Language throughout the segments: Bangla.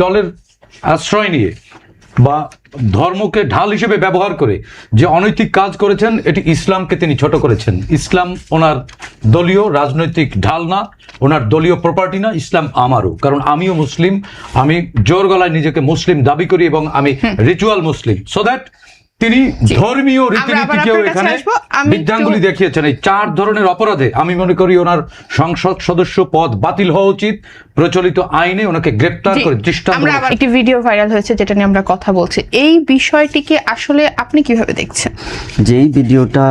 দলের আশ্রয় নিয়ে বা ধর্মকে ঢাল হিসেবে ব্যবহার করে যে অনৈতিক কাজ করেছেন, এটি ইসলামকে তিনি ছোট করেছেন। ইসলাম ওনার দলীয় রাজনৈতিক ঢাল না, ওনার দলীয় প্রপার্টি না, ইসলাম আমারও, কারণ আমিও মুসলিম, আমি জোর গলায় নিজেকে মুসলিম দাবি করি এবং আমি রিচুয়াল মুসলিম। সো দ্যাট তিনি ধর্মীয় রীতিনীতিকেও এখানে বিদ্যাঙ্গুলি দেখিয়েছেন। এই 4 ধরনের অপরাধে আমি মনে করি ওনার সংসদ সদস্য পদ বাতিল হওয়া উচিত, প্রচলিত আইনে ওনাকে গ্রেপ্তার করে দৃষ্টান্ত। একটি ভিডিও ভাইরাল হয়েছে যেটা নিয়ে আমরা কথা বলছি, এই বিষয়টিকে আসলে আপনি কিভাবে দেখছেন? যেই ভিডিওটা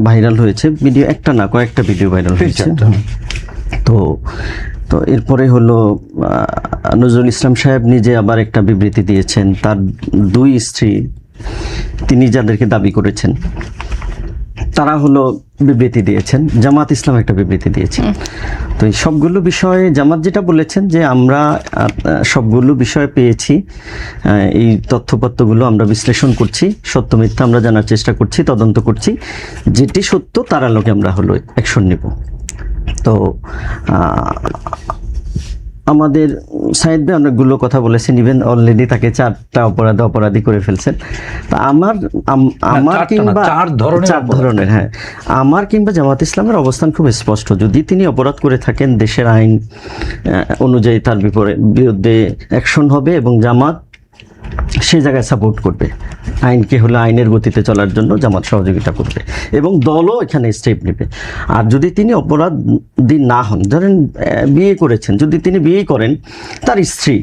ভাইরাল হয়েছে, ভিডিও একটা না কয়েকটা ভিডিও ভাইরাল হয়েছে, তো এরপরে হলো নজরুল ইসলাম সাহেব নিজে আবার একটা বিবৃতি দিয়েছেন। তার 2 স্ত্রী তিনি যাদেরকে দাবি করেছেন তারা হলো বিবৃতি দিয়েছেন, জামাত ইসলাম একটা বিবৃতি দিয়েছেন। তো এই সবগুলো বিষয়ে জামাত যেটা বলেছেন যে আমরা সবগুলো বিষয় পেয়েছি, এই তথ্যপত্রগুলো আমরা বিশ্লেষণ করছি, সত্য মিথ্যা আমরা জানার চেষ্টা করছি, তদন্ত করছি, যেটি সত্য তার আলোকে আমরা হলো অ্যাকশন নেব। তো আমাদের সাইদ ভাই অনেকগুলো কথা বলেছেন, ইভেন অলরেডি তাকে 4টা অপরাধী করে ফেলছেন। তা আমার কিংবা 4 ধরনের, হ্যাঁ, আমার কিংবা জামাত ইসলামের অবস্থান খুব স্পষ্ট। যদি তিনি অপরাধ করে থাকেন, দেশের আইন অনুযায়ী তার বিরুদ্ধে অ্যাকশন হবে এবং জামাত সে জায়গায় সাপোর্ট করবে, আইনকে হলে আইনের গতিতে চলার জন্য জামাত সহযোগিতা করবে এবং দলও এখানে স্টেপ নেবে। আর যদি তিনি অপরাধী না হন, ধরেন বিয়ে করেছেন, যদি তিনি বিয়ে করেন তার স্ত্রী,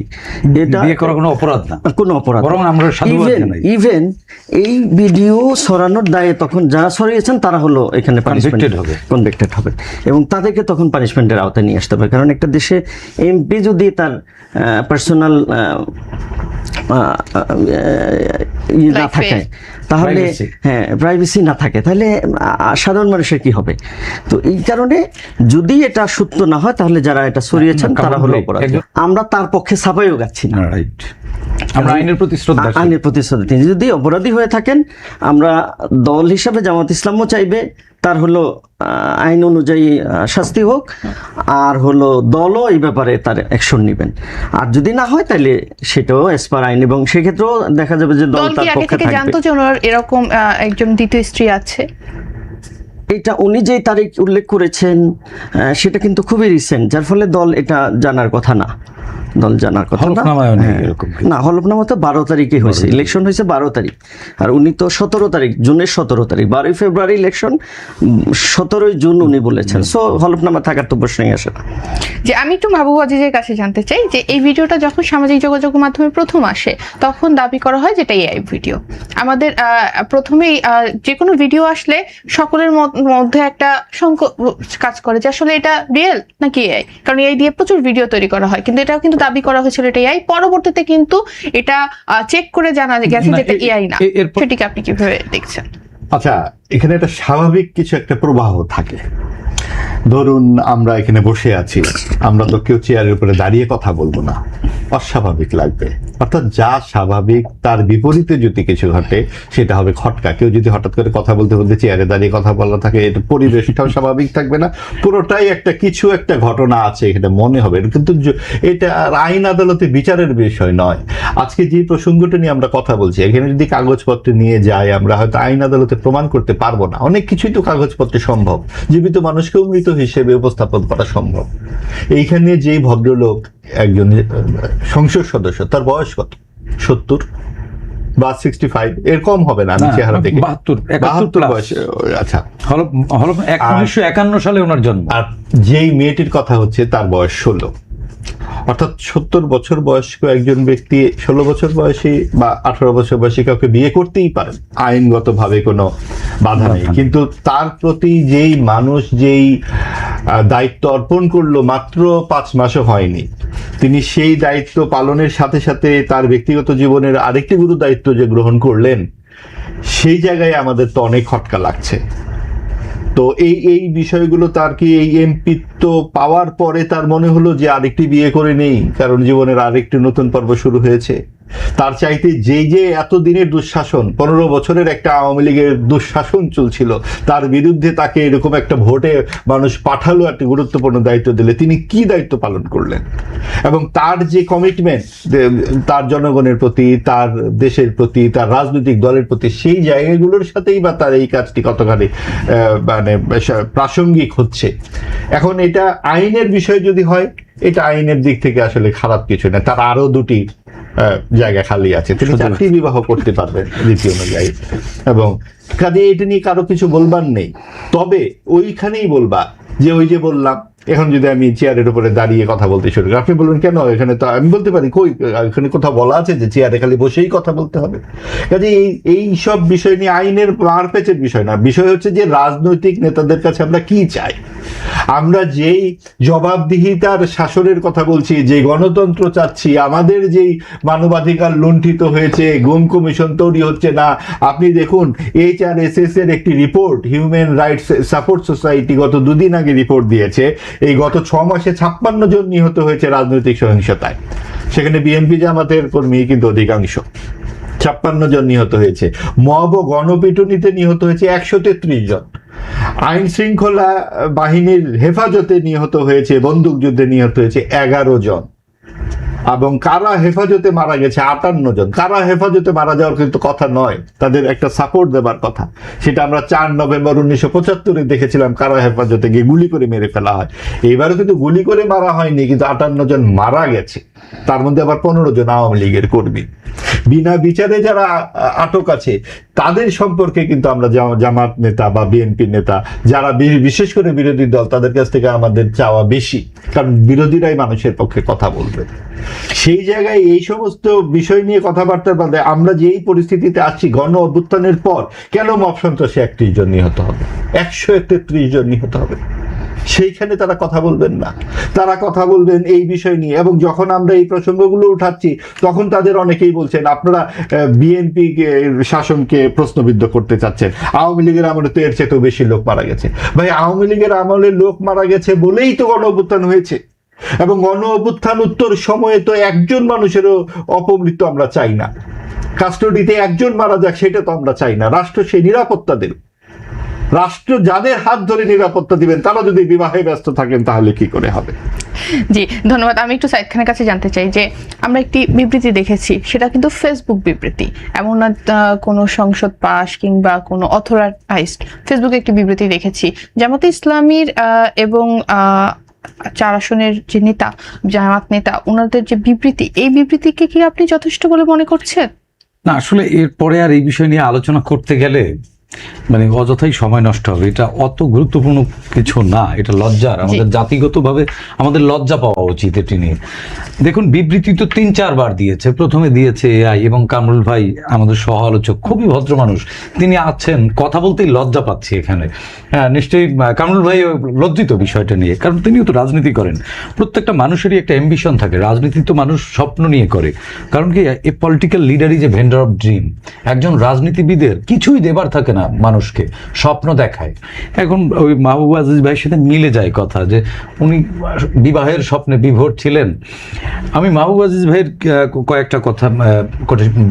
এটা বিয়ে করা কোনো অপরাধ না, কোনো অপরাধ, বরং আমরা সাধুবাদ জানাই। ইভেন এই ভিডিও ছড়ানোর দায়ে তখন যারা ছড়িয়েছেন তারা হলো এখানে কনভিক্টেড হবে এবং তাদেরকে তখন পানিশমেন্টের আওতায় নিয়ে আসতে হবে। কারণ একটা দেশে এমপি যদি তার পার্সোনাল না থাকে, তাহলে হ্যাঁ প্রাইভেসি না থাকে, তাহলে সাধারণ মানুষের কি হবে? তো এই কারণে যদি এটা সত্য না হয় তাহলে যারা এটা ছড়িয়েছেন তারা হলো অপরাধী। আমরা তার পক্ষে সাফাইও গাচ্ছি না, আমরা আইনের প্রতি শ্রদ্ধা। তিনি যদি অপরাধী হয়ে থাকেন, আমরা দল হিসাবে জামাত ইসলামও চাইবে তার হলো আইন অনুযায়ী শাস্তি হোক, আর হলো দলও এই ব্যাপারে তার অ্যাকশন নেবেন। আর যদি না হয় তাহলে সেটাও এস পার আইন, এবং সেক্ষেত্রেও দেখা যাবে যে দল তার পক্ষে থাকবে। জানতো যে ওনার এরকম একজন দ্বিতীয় স্ত্রী আছে? এটা উনি যে তারিখ উল্লেখ করেছেন সেটা কিন্তু খুবই রিসেন্ট, যার ফলে দল এটা জানার কথা না, দল জানার কথা না। হলফনামা তো 12 তারিখে হয়েছে, ইলেকশন হয়েছে 12 তারিখ, আর উনি তো 17 তারিখ, জুনের 17 তারিখ, 12 ফেব্রুয়ারি ইলেকশন, 17 জুন উনি বলেছেন। সো হলফনামা থাকার তো প্রশ্নই আসে না। যে আমি একটু মাহবুব আজিজের কাছে জানতে চাই যে এই ভিডিওটা যখন সামাজিক যোগাযোগ মাধ্যমে প্রথম আসে তখন দাবি করা হয় যেটা এআই ভিডিও। আমাদের প্রথমেই যে কোনো ভিডিও আসলে সকলের মধ্যে একটা সংকোচ কাজ করে যে আসলে এটা রিয়েল নাকি এআই, কারণ এআই দিয়ে প্রচুর ভিডিও তৈরি করা হয়, কিন্তু এটাও কিন্তু দাবি করা হয়েছিল এটা এআই। পরবর্তীতে কিন্তু এটা চেক করে জানা গেছে যে এটা এআই না। সেটিকে আপনি কিভাবে দেখছেন? আচ্ছা, এখানে একটা স্বাভাবিক কিছু একটা প্রবাহ থাকে। ধরুন আমরা এখানে বসে আছি, আমরা তো কেউ চেয়ারের উপরে দাঁড়িয়ে কথা বলবো না, অস্বাভাবিক লাগবে। অর্থাৎ যা স্বাভাবিক তার বিপরীতে যদি কিছু ঘটে সেটা হবে খটকা। কেউ যদি হঠাৎ করে কথা বলতে বলতে চেয়ারে দাঁড়িয়ে কথা বলা থাকে, এটা পরিবেশটাও স্বাভাবিক থাকবে না, পুরোটাই কিছু একটা ঘটনা আছে এখানে মনে হবে। কিন্তু এটা আইন আদালতে বিচারের বিষয় নয়। আজকে যে প্রসঙ্গটা নিয়ে আমরা কথা বলছি, এখানে যদি কাগজপত্র নিয়ে যাই, আমরা হয়তো আইন আদালতে প্রমাণ করতে পারবো না, অনেক কিছুই তো কাগজপত্রে সম্ভব, জীবিত মানুষকেও মৃত হিসেবে উপস্থাপন করা সম্ভব। এইখানে যেই ভদ্রলোক একজন সংসদ সদস্য, তার বয়স কত? 70 বা 65, এর কম হবে না, আমি চেহারা দেখে 72 বয়স। আচ্ছা, 1951 সালে ওনার জন্ম। আর যেই মেয়েটির কথা হচ্ছে তার বয়স 16, অর্থাৎ 70 বছর বয়স্ক একজন ব্যক্তি 16 বছর বয়সী বা 18 বছর বয়সী কাউকে বিয়ে করতেই পারেন, আইনগতভাবে কোনো বাধা নেই। কিন্তু তার প্রতি যেই মানুষ যেই দায়িত্ব অর্পণ করলো, মাত্র 5 মাসও হয়নি, তিনি সেই দায়িত্ব পালনের সাথে সাথে তার ব্যক্তিগত জীবনের আরেকটি গুরু দায়িত্ব যে গ্রহণ করলেন, সেই জায়গায় আমাদের তো অনেক খটকা লাগছে। তো এই বিষয়গুলো তার কি এই এমপিত্ব পাওয়ার পরে তার মনে হলো যে আরেকটি বিয়ে করে নেই, কারণ জীবনের আরেকটি নতুন পর্ব শুরু হয়েছে? তার চাইতে যে এত দিনের দুঃশাসন, 15 বছরের একটা আওয়ামী লীগের দুঃশাসন চলছিল, তার বিরুদ্ধে তাকে এরকম একটা ভোটে মানুষ পাঠালো, একটা গুরুত্বপূর্ণ দায়িত্ব দিলে, তিনি কি দায়িত্ব পালন করলেন? এবং তার যে কমিটমেন্ট তার জনগণের প্রতি, তার দেশের প্রতি, তার রাজনৈতিক দলের প্রতি, সেই জায়গাগুলোর সাথেই বা তার এই কাজটি কতখানি মানে প্রাসঙ্গিক হচ্ছে। এখন এটা আইনের বিষয় যদি হয়, এটা আইনের দিক থেকে আসলে খারাপ কিছু না, তার আরো দুটি জায়গা খালি আছে, তিনি 4টি বিবাহ করতে পারবেন রীতি অনুযায়ী, এবং কাজে এটা নিয়ে কারো কিছু বলবার নেই। তবে ওইখানেই বলবা যে ওই যে বললাম, এখন যদি আমি চেয়ারের উপরে দাঁড়িয়ে কথা বলতে শুরু করি, আপনি বলবেন কেন, এখানে তো আমি বলতে পারি কই, এখানে কোথাও বলা আছে যে চেয়ারে খালি বসেই কথা বলতে হবে? কাজে এই সব বিষয় নিয়ে আইনের মারপেচের বিষয় না, বিষয় হচ্ছে যে রাজনৈতিক নেতাদের কাছে আমরা কি চাই। আমরা যেই জবাবদিহিতার শাসনের কথা বলছি, যে গণতন্ত্র চাচ্ছি, আমাদের যেই মানবাধিকার লুণ্ঠিত হয়েছে, গুম কমিশন তৈরি হচ্ছে না। আপনি দেখুন HRSS এর একটি report, human rights support society গত 2 দিন আগে রিপোর্ট দিয়েছে, এই গত 6 মাসে 56 জন নিহত হয়েছে রাজনৈতিক সহিংসতায়। সেখানে বিএনপি জামাতের কর্মী কিন্তু অধিকাংশ। 56 জন নিহত হয়েছে। মব ও গণপিটুনিতে নিহত হয়েছে 133 জন। আইন শৃঙ্খলা বাহিনীর হেফাজতে নিহত হয়েছে, বন্দুকযুদ্ধে নিহত হয়েছে 11 জন, এবং কারা হেফাজতে মারা গেছে 58 জন। কারা হেফাজতে মারা যাওয়ার কিন্তু কথা নয়, তাদের একটা সাপোর্ট দেবার কথা। সেটা আমরা 4 নভেম্বর 1975-এ দেখেছিলাম, কারা হেফাজতে গিয়ে গুলি করে মেরে ফেলা হয়। এইবারও কিন্তু গুলি করে মারা হয়নি, কিন্তু 58 জন মারা গেছে, তার মধ্যে আবার 15 জন আওয়ামী লীগের কর্মী। বিনা বিচারে যারা আটক আছে তাদের সম্পর্কে কিন্তু আমরা জামাত নেতা বা বিএনপি নেতা যারা বিশেষ করে বিরোধী দল, তাদের কাছ থেকে আমাদের চাওয়া বেশি, কারণ বিরোধীরাই মানুষের পক্ষে কথা বলবে। সেই জায়গায় এই সমস্ত বিষয় নিয়ে কথাবার্তার বাদে আমরা যে এই পরিস্থিতিতে আছি, গণ অভ্যুত্থানের পর কেন মব সন্ত্রাসে 31 জন নিহত হবে, 133 জন নিহত হবে? সেইখানে তারা কথা বলবেন না, তারা কথা বলবেন এই বিষয় নিয়ে। এবং যখন আমরা এই প্রসঙ্গগুলো উঠাচ্ছি, তখন তাদের অনেকেই বলছেন আপনারা বিএনপি শাসনকে প্রশ্নবিদ্ধ করতে চাচ্ছেন, আওয়ামী লীগের আমলে তো এর চেয়েও বেশি লোক মারা গেছে। ভাই, আওয়ামী লীগের আমলে লোক মারা গেছে বলেই তো গণ অভ্যুত্থান হয়েছে, এবং গণ অভ্যুত্থান উত্তর সময়ে তো একজন মানুষেরও অপমৃত্যু আমরা চাই না। কাস্টডিতে একজন মারা যাক, সেটা তো আমরা চাই না। রাষ্ট্র সেই নিরাপত্তা দেবে। রাষ্ট্র যাদের হাত ধরে নিরাপত্তা দিবেন, তারা যদি বিবাহে ব্যস্ত থাকেন, তাহলে কি করে হবে? জি, ধন্যবাদ। আমি একটু সাইদ খানের কাছে জানতে চাই যে আমরা একটি বিবৃতি দেখেছি, সেটা কিন্তু ফেসবুক বিবৃতি, এমন না কোনো সংসদ পাস কিংবা কোনো অথরাইজড। ফেসবুকে একটি বিবৃতি দেখেছি জামাতে ইসলামীর এবং 4 আসনের যে নেতা, জামাত নেতা, ওনাদের যে বিবৃতি, এই বিবৃতিকে কি আপনি যথেষ্ট বলে মনে করছেন? না, আসলে এরপরে আর এই বিষয় নিয়ে আলোচনা করতে গেলে মানে অযথাই সময় নষ্ট হবে। এটা অত গুরুত্বপূর্ণ কিছু না, এটা লজ্জার, আমাদের জাতিগতভাবে আমাদের লজ্জা পাওয়া উচিত এটি নিয়ে। দেখুন, বিবৃতি তো 3-4 বার দিয়েছে। প্রথমে দিয়েছে এআই, এবং কামরুল ভাই আমাদের সহ আলোচক, খুবই ভদ্র মানুষ, তিনি আছেন, কথা বলতেই লজ্জা পাচ্ছি এখানে। হ্যাঁ, নিশ্চয়ই কামরুল ভাই লজ্জিত বিষয়টা নিয়ে, কারণ তিনিও তো রাজনীতি করেন। প্রত্যেকটা মানুষেরই একটা অ্যাম্বিশন থাকে, রাজনীতি তো মানুষ স্বপ্ন নিয়ে করে। কারণ কি, a political leader is a vendor of dream. একজন রাজনীতিবিদের কিছুই দেবার থাকে না, মানুষকে স্বপ্ন দেখায়। এখন ওই মাহবুব আজিজ ভাইয়ের সাথে মিলে যায় কথা, যে উনি বিবাহের স্বপ্নে বিভোর ছিলেন। আমি মাহবুব আজিজ ভাইয়ের কয়েকটা কথা,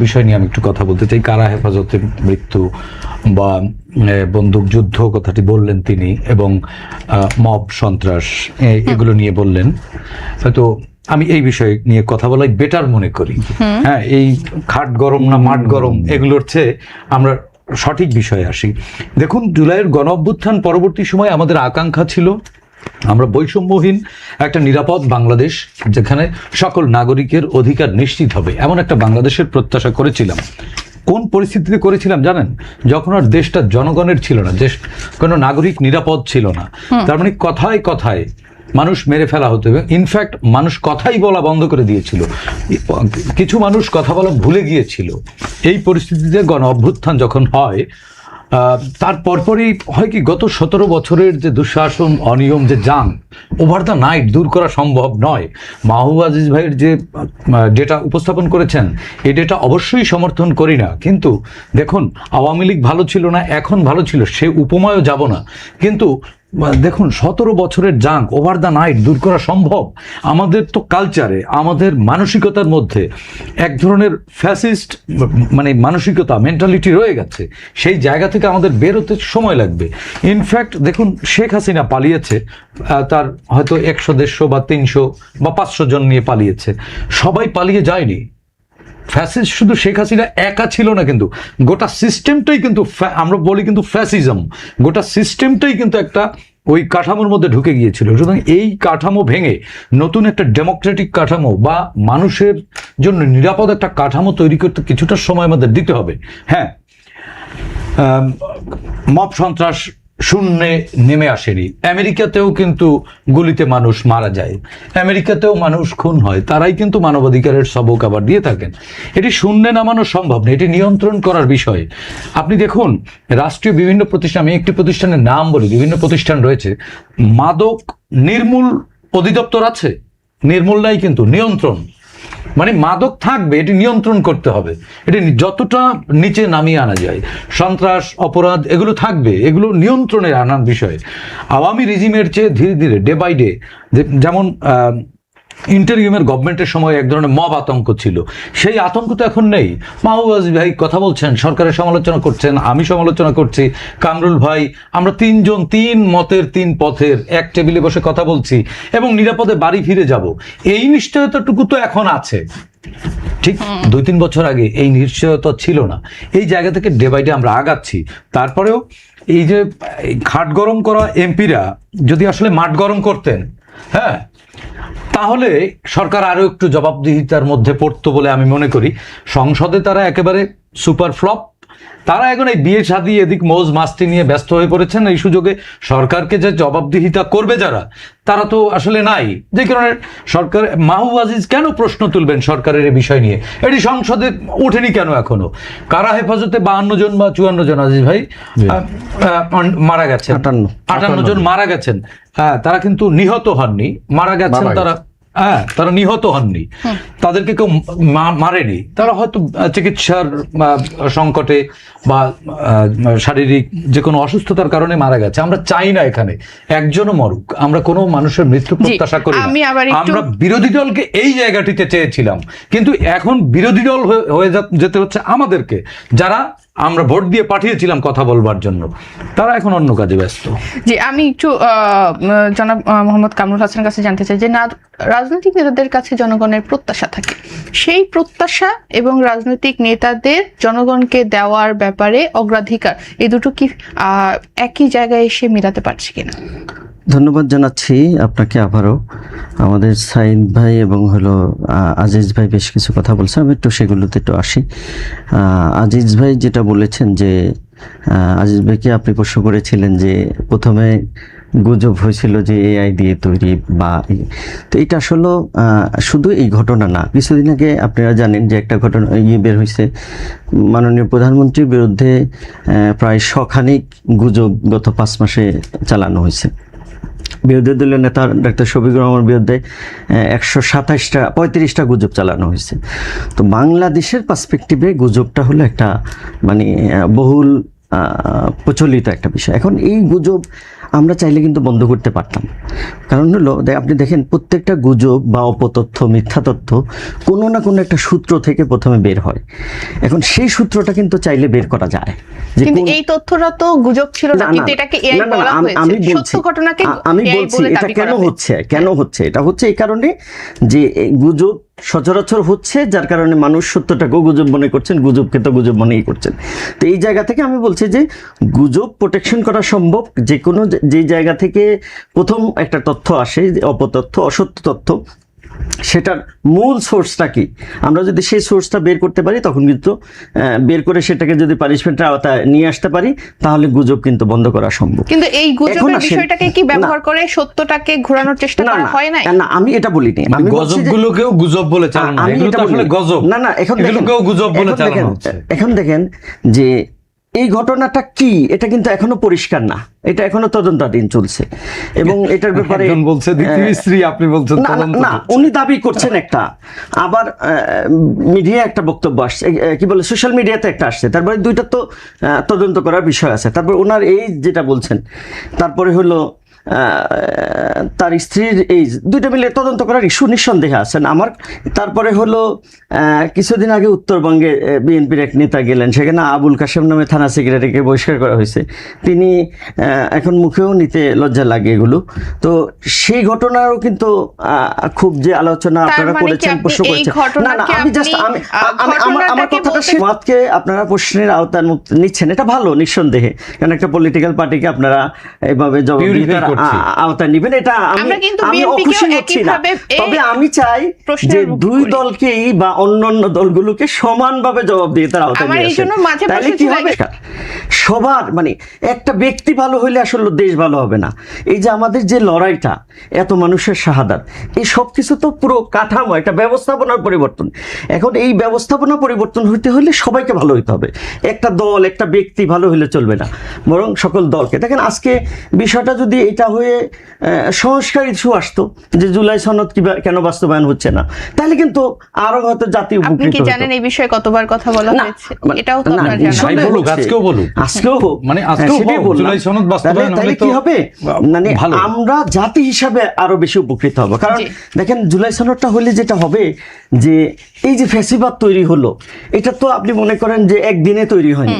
বিষয় নিয়ে আমি একটু কথা বলতে চাই। কারা হেফাজতে মৃত্যু বা বন্দুক যুদ্ধ কথাটি বললেন তিনি, এবং মব সন্ত্রাস এগুলো নিয়ে বললেন। হয়তো আমি এই বিষয় নিয়ে কথা বলাই বেটার মনে করি। হ্যাঁ, এই খাট গরম না মাঠ গরম এগুলোর চেয়ে আমরা সঠিক বিষয়ে আসি। দেখুন, জুলাইয়ের গণ অভ্যুত্থান পরবর্তী সময় আমাদের আকাঙ্ক্ষা ছিল আমরা বৈষম্যহীন একটা নিরাপদ বাংলাদেশ, যেখানে সকল নাগরিকের অধিকার নিশ্চিত হবে, এমন একটা বাংলাদেশের প্রত্যাশা করেছিলাম। কোন পরিস্থিতিতে করেছিলাম জানেন? যখন আর দেশটা জনগণের ছিল না, দেশ কোনো নাগরিক নিরাপদ ছিল না। তার মানে কথায় কথায় মানুষ মেরে ফেলা হতো, এবং ইনফ্যাক্ট মানুষ কথাই বলা বন্ধ করে দিয়েছিল, কিছু মানুষ কথা বলা ভুলে গিয়েছিল। এই পরিস্থিতিতে গণ অভ্যুত্থান যখন হয়, তার পরপরই হয় কি, গত 17 বছরের যে দুঃশাসন, অনিয়ম, যে জাং ওভার দ্য নাইট দূর করা সম্ভব নয়। মাহবুব আজিজ ভাইয়ের যে ডেটা উপস্থাপন করেছেন, এই ডেটা অবশ্যই সমর্থন করি না, কিন্তু দেখুন, আওয়ামী লীগ ভালো ছিল না, এখন ভালো ছিল, সে উপমায়ও যাব না, কিন্তু দেখুন 17 বছরের জাঙ্ক ওভার দ্য নাইট দূর করা সম্ভব? আমাদের তো কালচারে, আমাদের মানসিকতার মধ্যে এক ধরনের ফ্যাসিস্ট মানে মানসিকতা, মেন্টালিটি রয়ে গেছে। সেই জায়গা থেকে আমাদের বেরোতে সময় লাগবে। ইনফ্যাক্ট দেখুন, শেখ হাসিনা পালিয়েছে, তার হয়তো 100-150 বা 300 বা 500 জন নিয়ে পালিয়েছে। সবাই পালিয়ে যায়নি। ফ্যাসিস্ট শুধু শেখ হাসিনা একা ছিল না, কিন্তু গোটা সিস্টেমটাই কিন্তু আমরা বলি কিন্তু ফ্যাসিজম, গোটা সিস্টেমটাই কিন্তু একটা ওই কাঠামোর মধ্যে ঢুকে গিয়েছিল। সুতরাং এই কাঠামো ভেঙে নতুন একটা ডেমোক্রেটিক কাঠামো বা মানুষের জন্য নিরাপদ একটা কাঠামো তৈরি করতে কিছুটা সময় আমাদের দিতে হবে। হ্যাঁ, মব সন্ত্রাস শূন্যে নেমে আসেনি। আমেরিকাতেও কিন্তু গুলিতে মানুষ মারা যায়, আমেরিকাতেও মানুষ খুন হয়, তারাই কিন্তু মানবাধিকারের সবক আবার দিয়ে থাকেন। এটি শূন্যে নামানো সম্ভব না, এটি নিয়ন্ত্রণ করার বিষয়। আপনি দেখুন, রাষ্ট্রীয় বিভিন্ন প্রতিষ্ঠান, আমি একটি প্রতিষ্ঠানের নাম বলি, বিভিন্ন প্রতিষ্ঠান রয়েছে, মাদক নির্মূল অধিদপ্তর আছে, নির্মূল নাই কিন্তু নিয়ন্ত্রণ। মানে মাদক থাকবে, এটি নিয়ন্ত্রণ করতে হবে, এটি যতটা নিচে নামিয়ে আনা যায়। সন্ত্রাস, অপরাধ এগুলো থাকবে, এগুলো নিয়ন্ত্রণে আনার বিষয়। আওয়ামী রেজিমের চেয়ে ধীরে ধীরে ডে বাই ডে, যেমন ইন্টারিমের গভর্নমেন্টের সময় এক ধরনের মব আতঙ্ক ছিল, সেই আতঙ্ক তো এখন নেই। মাহবুব ভাই কথা বলছেন, সরকারের সমালোচনা করছেন, আমি সমালোচনা করছি, কামরুল ভাই, আমরা তিনজন 3 মতের 3 পথের এক টেবিলে বসে কথা বলছি এবং নিরাপদে বাড়ি ফিরে যাব। এই নিশ্চয়তাটুকু তো এখন আছে। ঠিক 2-3 বছর আগে এই নিশ্চয়তা ছিল না। এই জায়গা থেকে ডে বাই ডে আমরা আগাচ্ছি। তারপরেও এই যে ঘাট গরম করা এমপিরা যদি আসলে মাঠ গরম করতেন, হ্যাঁ, তাহলে সরকার আরো একটু জবাবদিহিতার মধ্যে পড়তো বলে আমি মনে করি। সংসদে তারা একেবারে সুপার ফ্লপ, তারা এখন এই বিয়ে শাদী এদিক মৌজ মাস্তি নিয়ে ব্যস্ত হয়ে পড়েছেন। এই সুযোগে সরকারকে যে জবাবদিহিতা করবে যারা, তারা তো আসলে নাই। যে কারণে সরকার, মাহবুব আজিজ কেন প্রশ্ন তুলবেন সরকারের এই বিষয় নিয়ে? এটি সংসদে ওঠেনি কেন এখনো? কারা হেফাজতে 52 জন বা 54 জন আজিজ ভাই মারা গেছেন, 58 জন মারা গেছেন। হ্যাঁ, তারা কিন্তু নিহত হননি, মারা গেছেন তারা। হ্যাঁ, তারা নিহত হননি, তাদেরকে কেউ মারেনি। তারা হয়তো চিকিৎসার সংকটে বা শারীরিক যে কোনো অসুস্থতার কারণে মারা গেছে। আমরা চাই না এখানে একজনও মরুক, আমরা কোনো মানুষের মৃত্যু প্রত্যাশা করি না। আমরা বিরোধী দলকে এই জায়গাটিতে চেয়েছিলাম, কিন্তু এখন বিরোধী দল হয়ে যেতে হচ্ছে আমাদেরকে, যারা আমরা ভোট দিয়ে পাঠিয়েছিলাম কথা বলবার জন্য, তারা এখন অন্য কাজে ব্যস্ত। জি, আমি একটু জনাব মোহাম্মদ কামরুল হাসানের কাছে জানতে চাই যে রাজনৈতিক নেতাদের কাছে জনগণের প্রত্যাশা থাকে, সেই প্রত্যাশা এবং রাজনৈতিক নেতাদের জনগণকে দেওয়ার ব্যাপারে অগ্রাধিকার, এই দুটো কি একই জায়গায় এসে মিলাতে পারছে কিনা? ধন্যবাদ জানাচ্ছি আপনাকে আবারও। আমাদের সাইদ ভাই এবং হলো আজিজ ভাই বেশ কিছু কথা বলছেন, আমি একটু সেগুলোতে একটু আসি। আজিজ ভাই যেটা বলেছেন যে, আজিজ ভাইকে আপনি প্রশ্ন করেছিলেন যে প্রথমে গুজব হয়েছিল যে এআই দিয়ে তৈরি বা, তো এটা আসলে শুধু এই ঘটনা না। কিছুদিন আগে আপনারা জানেন যে একটা ঘটনা বের হয়েছে, মাননীয় প্রধানমন্ত্রীর বিরুদ্ধে প্রায় 100 খানিক গুজব গত 5 মাসে চালানো হয়েছে। বিরোধী দলীয় নেতা ডাক্তার শফিকুর রহমানের বিরুদ্ধে 135টা গুজব চালানো হয়েছে। তো বাংলাদেশের পার্সপেক্টিভে গুজবটা হলো একটা মানে বহুল প্রচলিত একটা বিষয়। এখন এই গুজব আমরা চাইলে কিন্তু বন্ধ করতে পারতাম। কারণ হলো আপনি দেখেন, প্রত্যেকটা গুজব বা অপতথ্য, মিথ্যা তথ্য কোনো না কোনো একটা সূত্র থেকে প্রথমে বের হয়। এখন সেই সূত্রটা কিন্তু চাইলে বের করা যায়। কিন্তু এই তথ্যটা তো গুজব ছিল না, কিন্তু এটাকে এআই বলা হয়েছে, সত্য ঘটনাকে আমি বলছি এটা কেন হচ্ছে এটা হচ্ছে এই কারণে যে গুজব সচরাচর হচ্ছে, যার কারণে মানুষ সত্যটাকেও গুজব মনে করছেন, গুজবকে তো গুজব মনেই করছেন। তো এই জায়গা থেকে আমি বলছি যে গুজব প্রোটেকশন করা সম্ভব। যে কোনো যে জায়গা থেকে প্রথম একটা তথ্য আসে, অপতথ্য, অসত্য তথ্য, সেটার মূল সোর্সটা কি, আমরা যদি সেই সোর্সটা বের করতে পারি, তখন কিন্তু বের করে সেটাকে যদি পানিশমেন্টের আওতায় নিয়ে আসতে পারি, তাহলে গুজব কিন্তু বন্ধ করা সম্ভব। কিন্তু এই গুজবের বিষয়টাকে কি ব্যবহার করে সত্যটাকে ঘোরানোর চেষ্টা করা হয় না? না, আমি এটা বলিনি। আমি গজবগুলোকেও গুজব বলে চালানো, এগুলো তো আসলে গজব না। এখন এগুলোকেও গুজব বলে চালানো হচ্ছে। এখন দেখেন যে এই ঘটনাটা কি, এটা কিন্তু এখনো পরিষ্কার না, এটা এখনো তদন্তাধীন চলছে। এবং এটার ব্যাপারে বলছে দ্বিতীয় স্ত্রী, আপনি বলছেন না, উনি দাবি করছেন একটা, আবার মিডিয়া একটা বক্তব্য আসছে, কি বলে সোশ্যাল মিডিয়াতে একটা আসছে, তারপরে দুইটা তো তদন্ত করার বিষয় আছে। তারপর ওনার এই যেটা বলছেন, তারপরে হলো তার স্ত্রীর এই দুইটা মিলে তদন্ত করার ইস্যু নিঃসন্দেহে আছেন আমার। তারপরে হলো কিছুদিন আগে উত্তরবঙ্গে বিএনপির এক নেতা গেলেন, সেখানে আবুল কাশেম নামে থানা সেক্রেটারিকে বহিষ্কার করা হয়েছে। তিনি এখন মুখেও নিতে লজ্জা লাগে এগুলো। তো সেই ঘটনারও কিন্তু খুব যে আলোচনা আপনারা করেছেন, প্রশ্ন করেছেন, না না আমি জাস্ট আমার কথাটা জামাতকে আপনারা প্রশ্নের আওতায় নিচ্ছেন, এটা ভালো নিঃসন্দেহে, কারণ একটা পলিটিক্যাল পার্টিকে আপনারা এইভাবে আওতায় নিবেন, এটা আমি অখুশি হচ্ছি না। তবে আমি চাই যে দুই দলকেই বা অন্যান্য দলগুলোকে সমানভাবে জবাব দিয়ে তার আওতায় নিয়ে আসেন। তাহলে কি হবে, সবার মানে একটা ব্যক্তি ভালো হইলে আসলে দেশ ভালো হবে না। এই যে আমাদের যে লড়াইটা, এত মানুষের শাহাদাত, এই সব কিছু তো পুরো কাঠামো, একটা ব্যবস্থাপনার পরিবর্তন। এখন এই ব্যবস্থাপনা পরিবর্তন হইতে হলে সবাইকে ভালো হইতে হবে, একটা দল একটা ব্যক্তি ভালো হইলে চলবে না, বরং সকল দলকে। দেখেন আজকে বিষয়টা যদি এটা হয়ে সংস্কার ইস্যু আসতো যে জুলাই সনদ কেন বাস্তবায়ন হচ্ছে না, তাহলে কিন্তু আরো হয়তো জাতি উপকৃত হতো। আপনি কি জানেন এই বিষয়ে কতবার কথা বলা হয়েছে? এটাও তো আপনার জানা। আজকেও মানে জুলাই সনদ বাস্তবায়ন হলে কি হবে, মানে আমরা জাতি হিসাবে আরো বেশি উপকৃত হব। কারণ দেখেন জুলাই সনদটা হলে যেটা হবে যে এই যে ফ্যাসিবাদ তৈরি হলো, এটা তো আপনি মনে করেন যে একদিনে তৈরি হয়নি,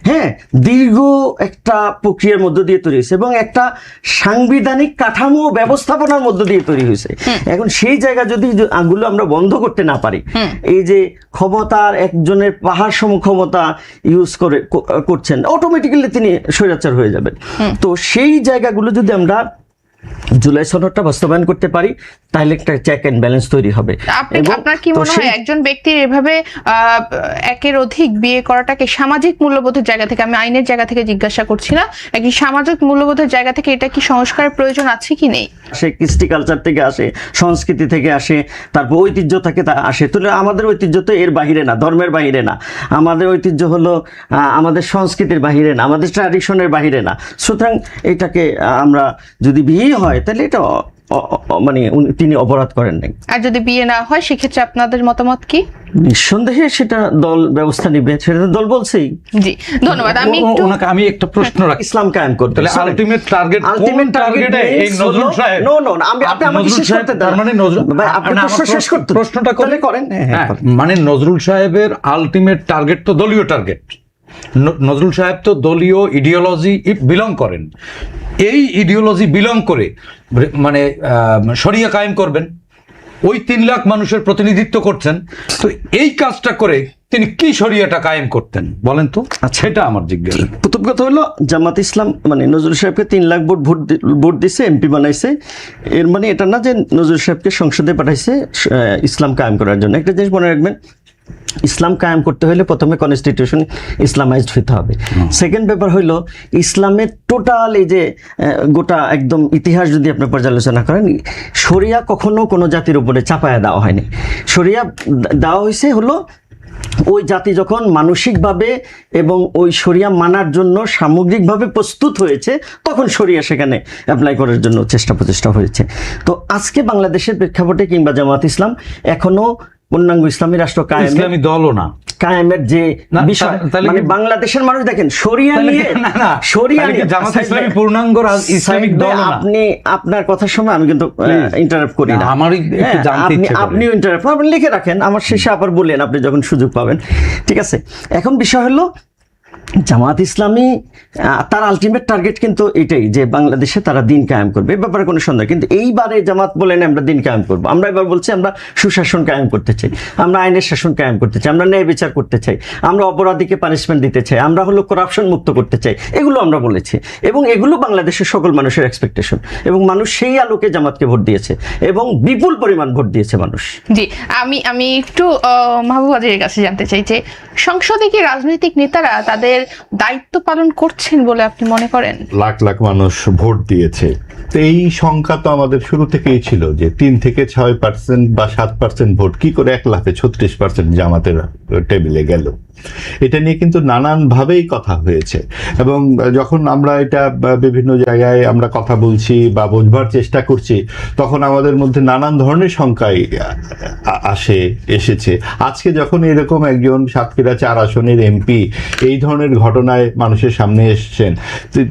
হ্যাঁ, দীর্ঘ একটা প্রক্রিয়ার মধ্য দিয়ে তৈরি হয়েছে এবং একটা সাংবিধানিক কাঠামো ব্যবস্থাপনার মধ্য দিয়ে তৈরি হয়েছে। এখন সেই জায়গা যদি আগুলো আমরা বন্ধ করতে না পারি, এই যে ক্ষমতার একজনের পাহাড় সম ক্ষমতা ইউজ করছেন, অটোমেটিক্যালি তিনি স্বৈরাচার হয়ে যাবেন। তো সেই জায়গাগুলো যদি আমরা জুলাই সনদটা বাস্তবায়ন করতে পারি, তাহলে একটা চেক এন্ড ব্যালেন্স তৈরি হবে। আপনার কি মনে হয় একজন ব্যক্তির এভাবে একের অধিক বিয়ে করাটাকে সামাজিক মূল্যবোধের জায়গা থেকে, আমি আইনের জায়গা থেকে জিজ্ঞাসা করছি না, একটি সামাজিক মূল্যবোধের জায়গা থেকে এটা কি সংস্কারের প্রয়োজন আছে কি নেই? সে কৃষ্টি কালচার থেকে আসে, সংস্কৃতি থেকে আসে, তারপর ঐতিহ্য থেকে আসে। তাহলে আমাদের ঐতিহ্য তো এর বাহিরে না, ধর্মের বাহিরে না, আমাদের ঐতিহ্য হলো আমাদের সংস্কৃতির বাহিরে না, আমাদের ট্র্যাডিশনের বাহিরে না। সুতরাং এটাকে আমরা যদি বিয়ে হয় তাহলে এটা মানে তিনি অপরাধ করেন নাই। আর যদি বিয়ে না হয় সেক্ষেত্রে আপনাদের মতামত কি? নিঃসন্দেহে সেটা দল ব্যবস্থা নিবে, সেটা দল বলছেই। জি ধন্যবাদ। আমি একটা প্রশ্ন রাখি, ইসলাম কায়েম করতে তাহলে আলটিমেট টার্গেট এই নজরুল সাহেব, আপনি আমাকে শেষ করতে দেন, মানে আপনি প্রশ্ন শেষ করতে প্রশ্নটা করেন। মানে নজরুল সাহেবের আলটিমেট টার্গেট তো দলীয় টার্গেট, নজরুল সাহেব তো দলীয় ইডিওলজি বিলং করেন, এই ইডিওলজি বিলং করে মানে শরিয়া কায়েম করবেন, ওই 3 লাখ মানুষের প্রতিনিধিত্ব করছেন, তো এই কাজটা করে তিনি কি শরিয়াটা কায়েম করতেন বলেন তো? আচ্ছা, এটা আমার জিজ্ঞাসা। প্রথম কথা হলো জামাত ইসলাম মানে নজরুল সাহেবকে 3 লাখ ভোট দিছে, এমপি বানাইছে, এর মানে এটা না যে নজরুল সাহেবকে সংসদে পাঠাইছে ইসলাম কায়েম করার জন্য। একটা জিনিস মনে রাখবেন, ইসলাম কায়েম করতে হলে প্রথমে কনস্টিটিউশন ইসলামাইজড হতে হবে। সেকেন্ড ব্যাপার হইল ইসলামের টোটাল এই যে গোটা একদম ইতিহাস যদি আপনি পর্যালোচনা করেন, শরিয়া কখনো কোনো জাতির উপরে চাপায়া দেওয়া হয়নি। শরিয়া দেওয়া হয়েছে হলো ওই জাতি যখন মানসিকভাবে এবং ওই শরিয়া মানার জন্য সামগ্রিকভাবে প্রস্তুত হয়েছে, তখন শরিয়া সেখানে অ্যাপ্লাই করার জন্য প্রচেষ্টা হয়েছে। তো আজকে বাংলাদেশের প্রেক্ষাপটে কিংবা জামাত ইসলাম এখনো পূর্ণাঙ্গ ইসলামী রাষ্ট্র কায়েম, ইসলামী দলও না, কায়েমের যে বিষয়, মানে বাংলাদেশের মানুষ দেখেন শরিয়া নিয়ে জামাত ইসলামী পূর্ণাঙ্গ ইসলামিক দল না। আপনি আপনার কথার সময় আমি কিন্তু ইন্টারাপ্ট করি না, আপনিও ইন্টারাপ্ট আপনি লিখে রাখেন, আমার শেষে আবার বলেন আপনি যখন সুযোগ পাবেন, ঠিক আছে? এখন বিষয় হলো জামাত ইসলামী তার আলটিমেট টার্গেট কিন্তু এটাই যে বাংলাদেশে তারা দিন কায়েম করবে, এ ব্যাপারে কোনো সন্দেহ। কিন্তু এইবারে জামাত বলেন আমরা দিন কায়েম করবো, আমরা এবার বলছি আমরা সুশাসন কায়েম করতে চাই, আমরা আইনের শাসন কায়েম করতে চাই, আমরা ন্যায় বিচার করতে চাই, আমরা অপরাধীকে পানিশমেন্ট দিতে চাই, আমরা হলো করাপশন মুক্ত করতে চাই, এগুলো আমরা বলেছি। এবং এগুলো বাংলাদেশের সকল মানুষের এক্সপেকটেশন, এবং মানুষ সেই আলোকে জামাতকে ভোট দিয়েছে এবং বিপুল পরিমাণ ভোট দিয়েছে মানুষ। জি, আমি একটু মাহবুব আজিজের কাছে জানতে চাই যে সংসদে কি রাজনৈতিক নেতারা তাদের দায়িত্ব পালন করছেন বলে আপনি মনে করেন? লাখ লাখ মানুষ ভোট দিয়েছে, তো এই সংখ্যা তো আমাদের শুরু থেকেই ছিল যে 3 থেকে 6% বা 7% ভোট কি করে 1 লাখে 36% জামাতের টেবিলে গেল। এটা নিয়ে কিন্তু নানানভাবেই কথা হয়েছে, এবং যখন আমরা এটা বিভিন্ন জায়গায় আমরা কথা বলছি বা বোঝবার চেষ্টা করছি, তখন আমাদের মধ্যে নানান ধরনের সংখ্যায় এসেছে। আজকে যখন এরকম একজন সাতক্ষীরা 4 আসনের এমপি এই ধরনের ধরনের ঘটনায় মানুষের সামনে এসেছেন,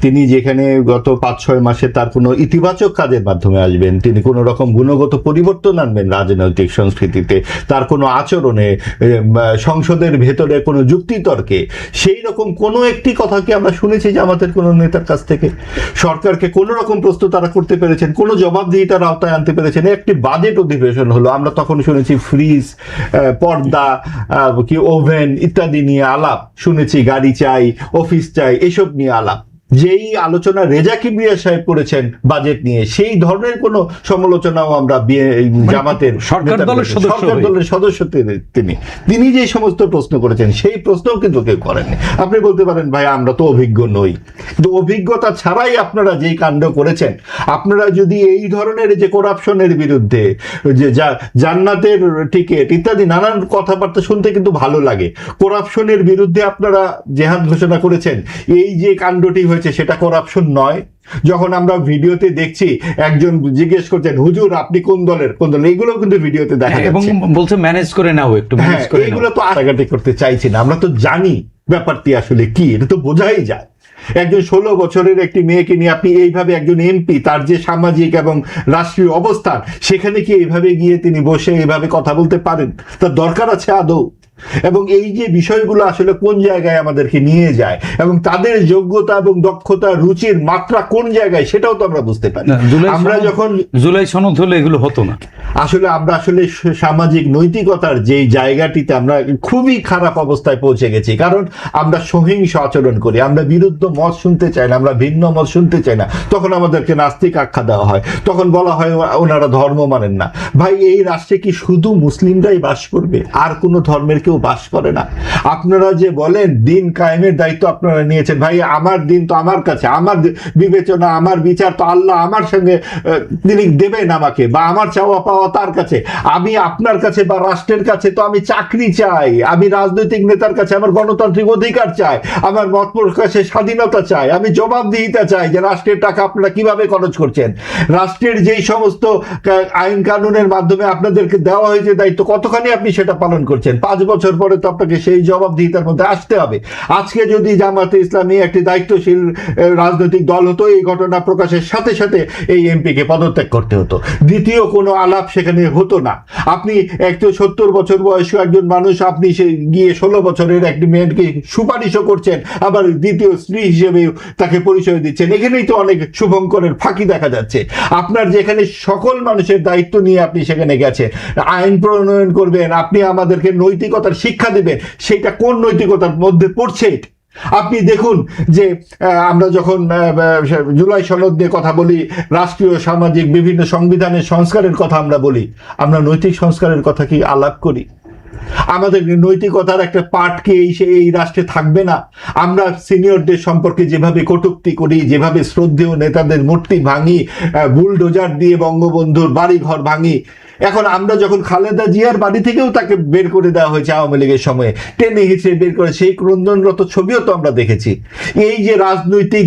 তিনি যেখানে গত 5-6 মাসে তার কোনো ইতিবাচক কাজের মাধ্যমে আসবেন, তিনি কোনো রকম গুণগত পরিবর্তন আনবেন রাজনৈতিক সংস্কৃতিতে, তার কোনো আচরণে, সংসদের ভেতরে কোনো যুক্তিতর্কে, সেই রকম কোনো একটি কথা কি আমরা শুনেছি জামাতের কোনো নেতার কাছ থেকে? সরকারকে কোনো রকম প্রশ্ন তারা করতে পেরেছেন, কোনো জবাবদিহিতার আওতায় আনতে পেরেছেন? একটি বাজেট অধিবেশন হলো, আমরা তখন শুনেছি ফ্রিজ, পর্দা, কি ওভেন ইত্যাদি নিয়ে আলাপ শুনেছি, গাড়ি চাই, অফিস চাই, এসব নিয়ে আলাপ। যেই আলোচনা রেজা কিবরিয়া সাহেব করেছেন বাজেট নিয়ে, সেই ধরনের কোনো সমালোচনাও আমরা জামাতের সরকার দলের সদস্য তিনি যে সমস্ত প্রশ্ন করেছেন সেই প্রশ্নও কিন্তু কেউ করেননি। আপনি বলতে পারেন ভাই আমরা তো অভিজ্ঞ নই, কিন্তু অভিজ্ঞতা ছাড়াই আপনারা যেই কাণ্ড করেছেন, আপনারা যদি এই ধরনের যে করাপশনের বিরুদ্ধে, যে জান্নাতের টিকেট ইত্যাদি নানান কথাবার্তা শুনতে কিন্তু ভালো লাগে, করাপশনের বিরুদ্ধে আপনারা জেহাদ ঘোষণা করেছেন, এই যে কাণ্ডটি হয়েছে সেটা করাপশন নয়? যখন আমরা ভিডিওতে দেখছি একজন জিজ্ঞেস করছেন হুজুর আপনি কোন দলের, এগুলো কিন্তু ভিডিওতে দেখা যাচ্ছে, এবং বলছে ম্যানেজ করে নাও, একটু ম্যানেজ করে নাও। এগুলো তো আগাটি করতে চাইছি না, আমরা তো জানি ব্যাপারটি আসলে কি, এটা তো বোঝাই যায়। একজন 16 বছরের একটি মেয়েকে নিয়ে আপনি এইভাবে, একজন এমপি, তার যে সামাজিক এবং রাষ্ট্রীয় অবস্থান, সেখানে কি এইভাবে গিয়ে তিনি বসে এইভাবে কথা বলতে পারেন? তার দরকার আছে আদৌ? এবং এই যে বিষয়গুলো আসলে কোন জায়গায় আমাদেরকে নিয়ে যায় এবং তাদের যোগ্যতা এবং দক্ষতা, রুচির মাত্রা কোন জায়গায়, সেটাও তো আমরা বুঝতে পারি। আমরা যখন জুলাই সনদ হলে এগুলো হতো না। আমরা আসলে সামাজিক নৈতিকতার যেই জায়গাটিতে আমরা খুবই খারাপ অবস্থায় পৌঁছে গেছি, কারণ আমরা সহিংস আচরণ করি, আমরা বিরুদ্ধ মত শুনতে চাই না, আমরা ভিন্ন মত শুনতে চাই না, তখন আমাদেরকে নাস্তিক আখ্যা দেওয়া হয়, তখন বলা হয় ওনারা ধর্ম মানেন না। ভাই এই রাষ্ট্রে কি শুধু মুসলিমরাই বাস করবে? আর কোনো ধর্মের কেউ বাস করে না? আপনারা যে বলেন দিন কায়েমের দায়িত্ব আপনারা নিয়েছেন, ভাই আমার দিন তো আমার কাছে, আমার বিবেচনা, আমার বিচার তো আল্লাহ আমার সঙ্গে তিনি দেবেন আমাকে, বা আমার চাওয়া পাওয়া তার কাছে। আমি আপনার কাছে বা রাষ্ট্রের কাছে তো আমি চাকরি চাই, আমি রাজনৈতিক নেতার কাছে আমার গণতান্ত্রিক অধিকার চাই, আমার মত প্রকাশের স্বাধীনতা চাই, আমি জবাবদিহিতা চাই যে রাষ্ট্রের টাকা আপনারা কিভাবে খরচ করছেন, রাষ্ট্রের যেই সমস্ত আইন কানুনের মাধ্যমে আপনাদেরকে দেওয়া হয়েছে দায়িত্ব, কতখানি আপনি সেটা পালন করছেন। 5 বছর পরে তো আপনাকে সেই জবাবদিহিতার মধ্যে আসতে হবে। আজকে যদি জামাতে ইসলামী একটি দায়িত্বশীল রাজনৈতিক দল হতো, এই ঘটনা প্রকাশের সাথে সাথে এই এমপিকে পদত্যাগ করতে হতো, দ্বিতীয় কোনো আলাপ সেখানে হতো না। আপনি 70 বছর বয়স্ক একজন মানুষ, আপনি সে গিয়ে 16 বছরের একটি মেয়েকে সুপারিশও করছেন, আবার দ্বিতীয় স্ত্রী হিসেবে তাকে পরিচয় দিচ্ছেন। এখানেই তো অনেক শুভঙ্করের ফাঁকি দেখা যাচ্ছে। আপনার যেখানে সকল মানুষের দায়িত্ব নিয়ে আপনি সেখানে গেছেন, আইন প্রণয়ন করবেন, আপনি আমাদেরকে নৈতিকতার শিক্ষা দিবেন, সেটা কোন নৈতিকতার মধ্যে পড়ছে? আপনি দেখুন যে আমরা যখন জুলাই সনদ নিয়ে কথা বলি, রাষ্ট্রীয় সামাজিক বিভিন্ন সংবিধানের সংস্কারের কথা আমরা বলি, আমরা নৈতিক সংস্কারের কথা কি আলাপ করি? আমাদের নৈতিকতার একটা পার্ট কি এই রাষ্ট্রে থাকবে না? আমরা সিনিয়রদের সম্পর্কে যেভাবে কটূক্তি করি, যেভাবে শ্রদ্ধেয় নেতাদের মূর্তি ভাঙি, বুলডোজার দিয়ে বঙ্গবন্ধুর বাড়ি ঘর ভাঙি, এখন আমরা যখন খালেদা জিয়ার বাড়ি থেকেও তাকে বের করে দেওয়া হয়েছে আওয়ামী লীগের সময়ে, টেনে হিচড়ে বের করে, সেই ক্রন্দনরত ছবিও তো আমরা দেখেছি। এই যে রাজনৈতিক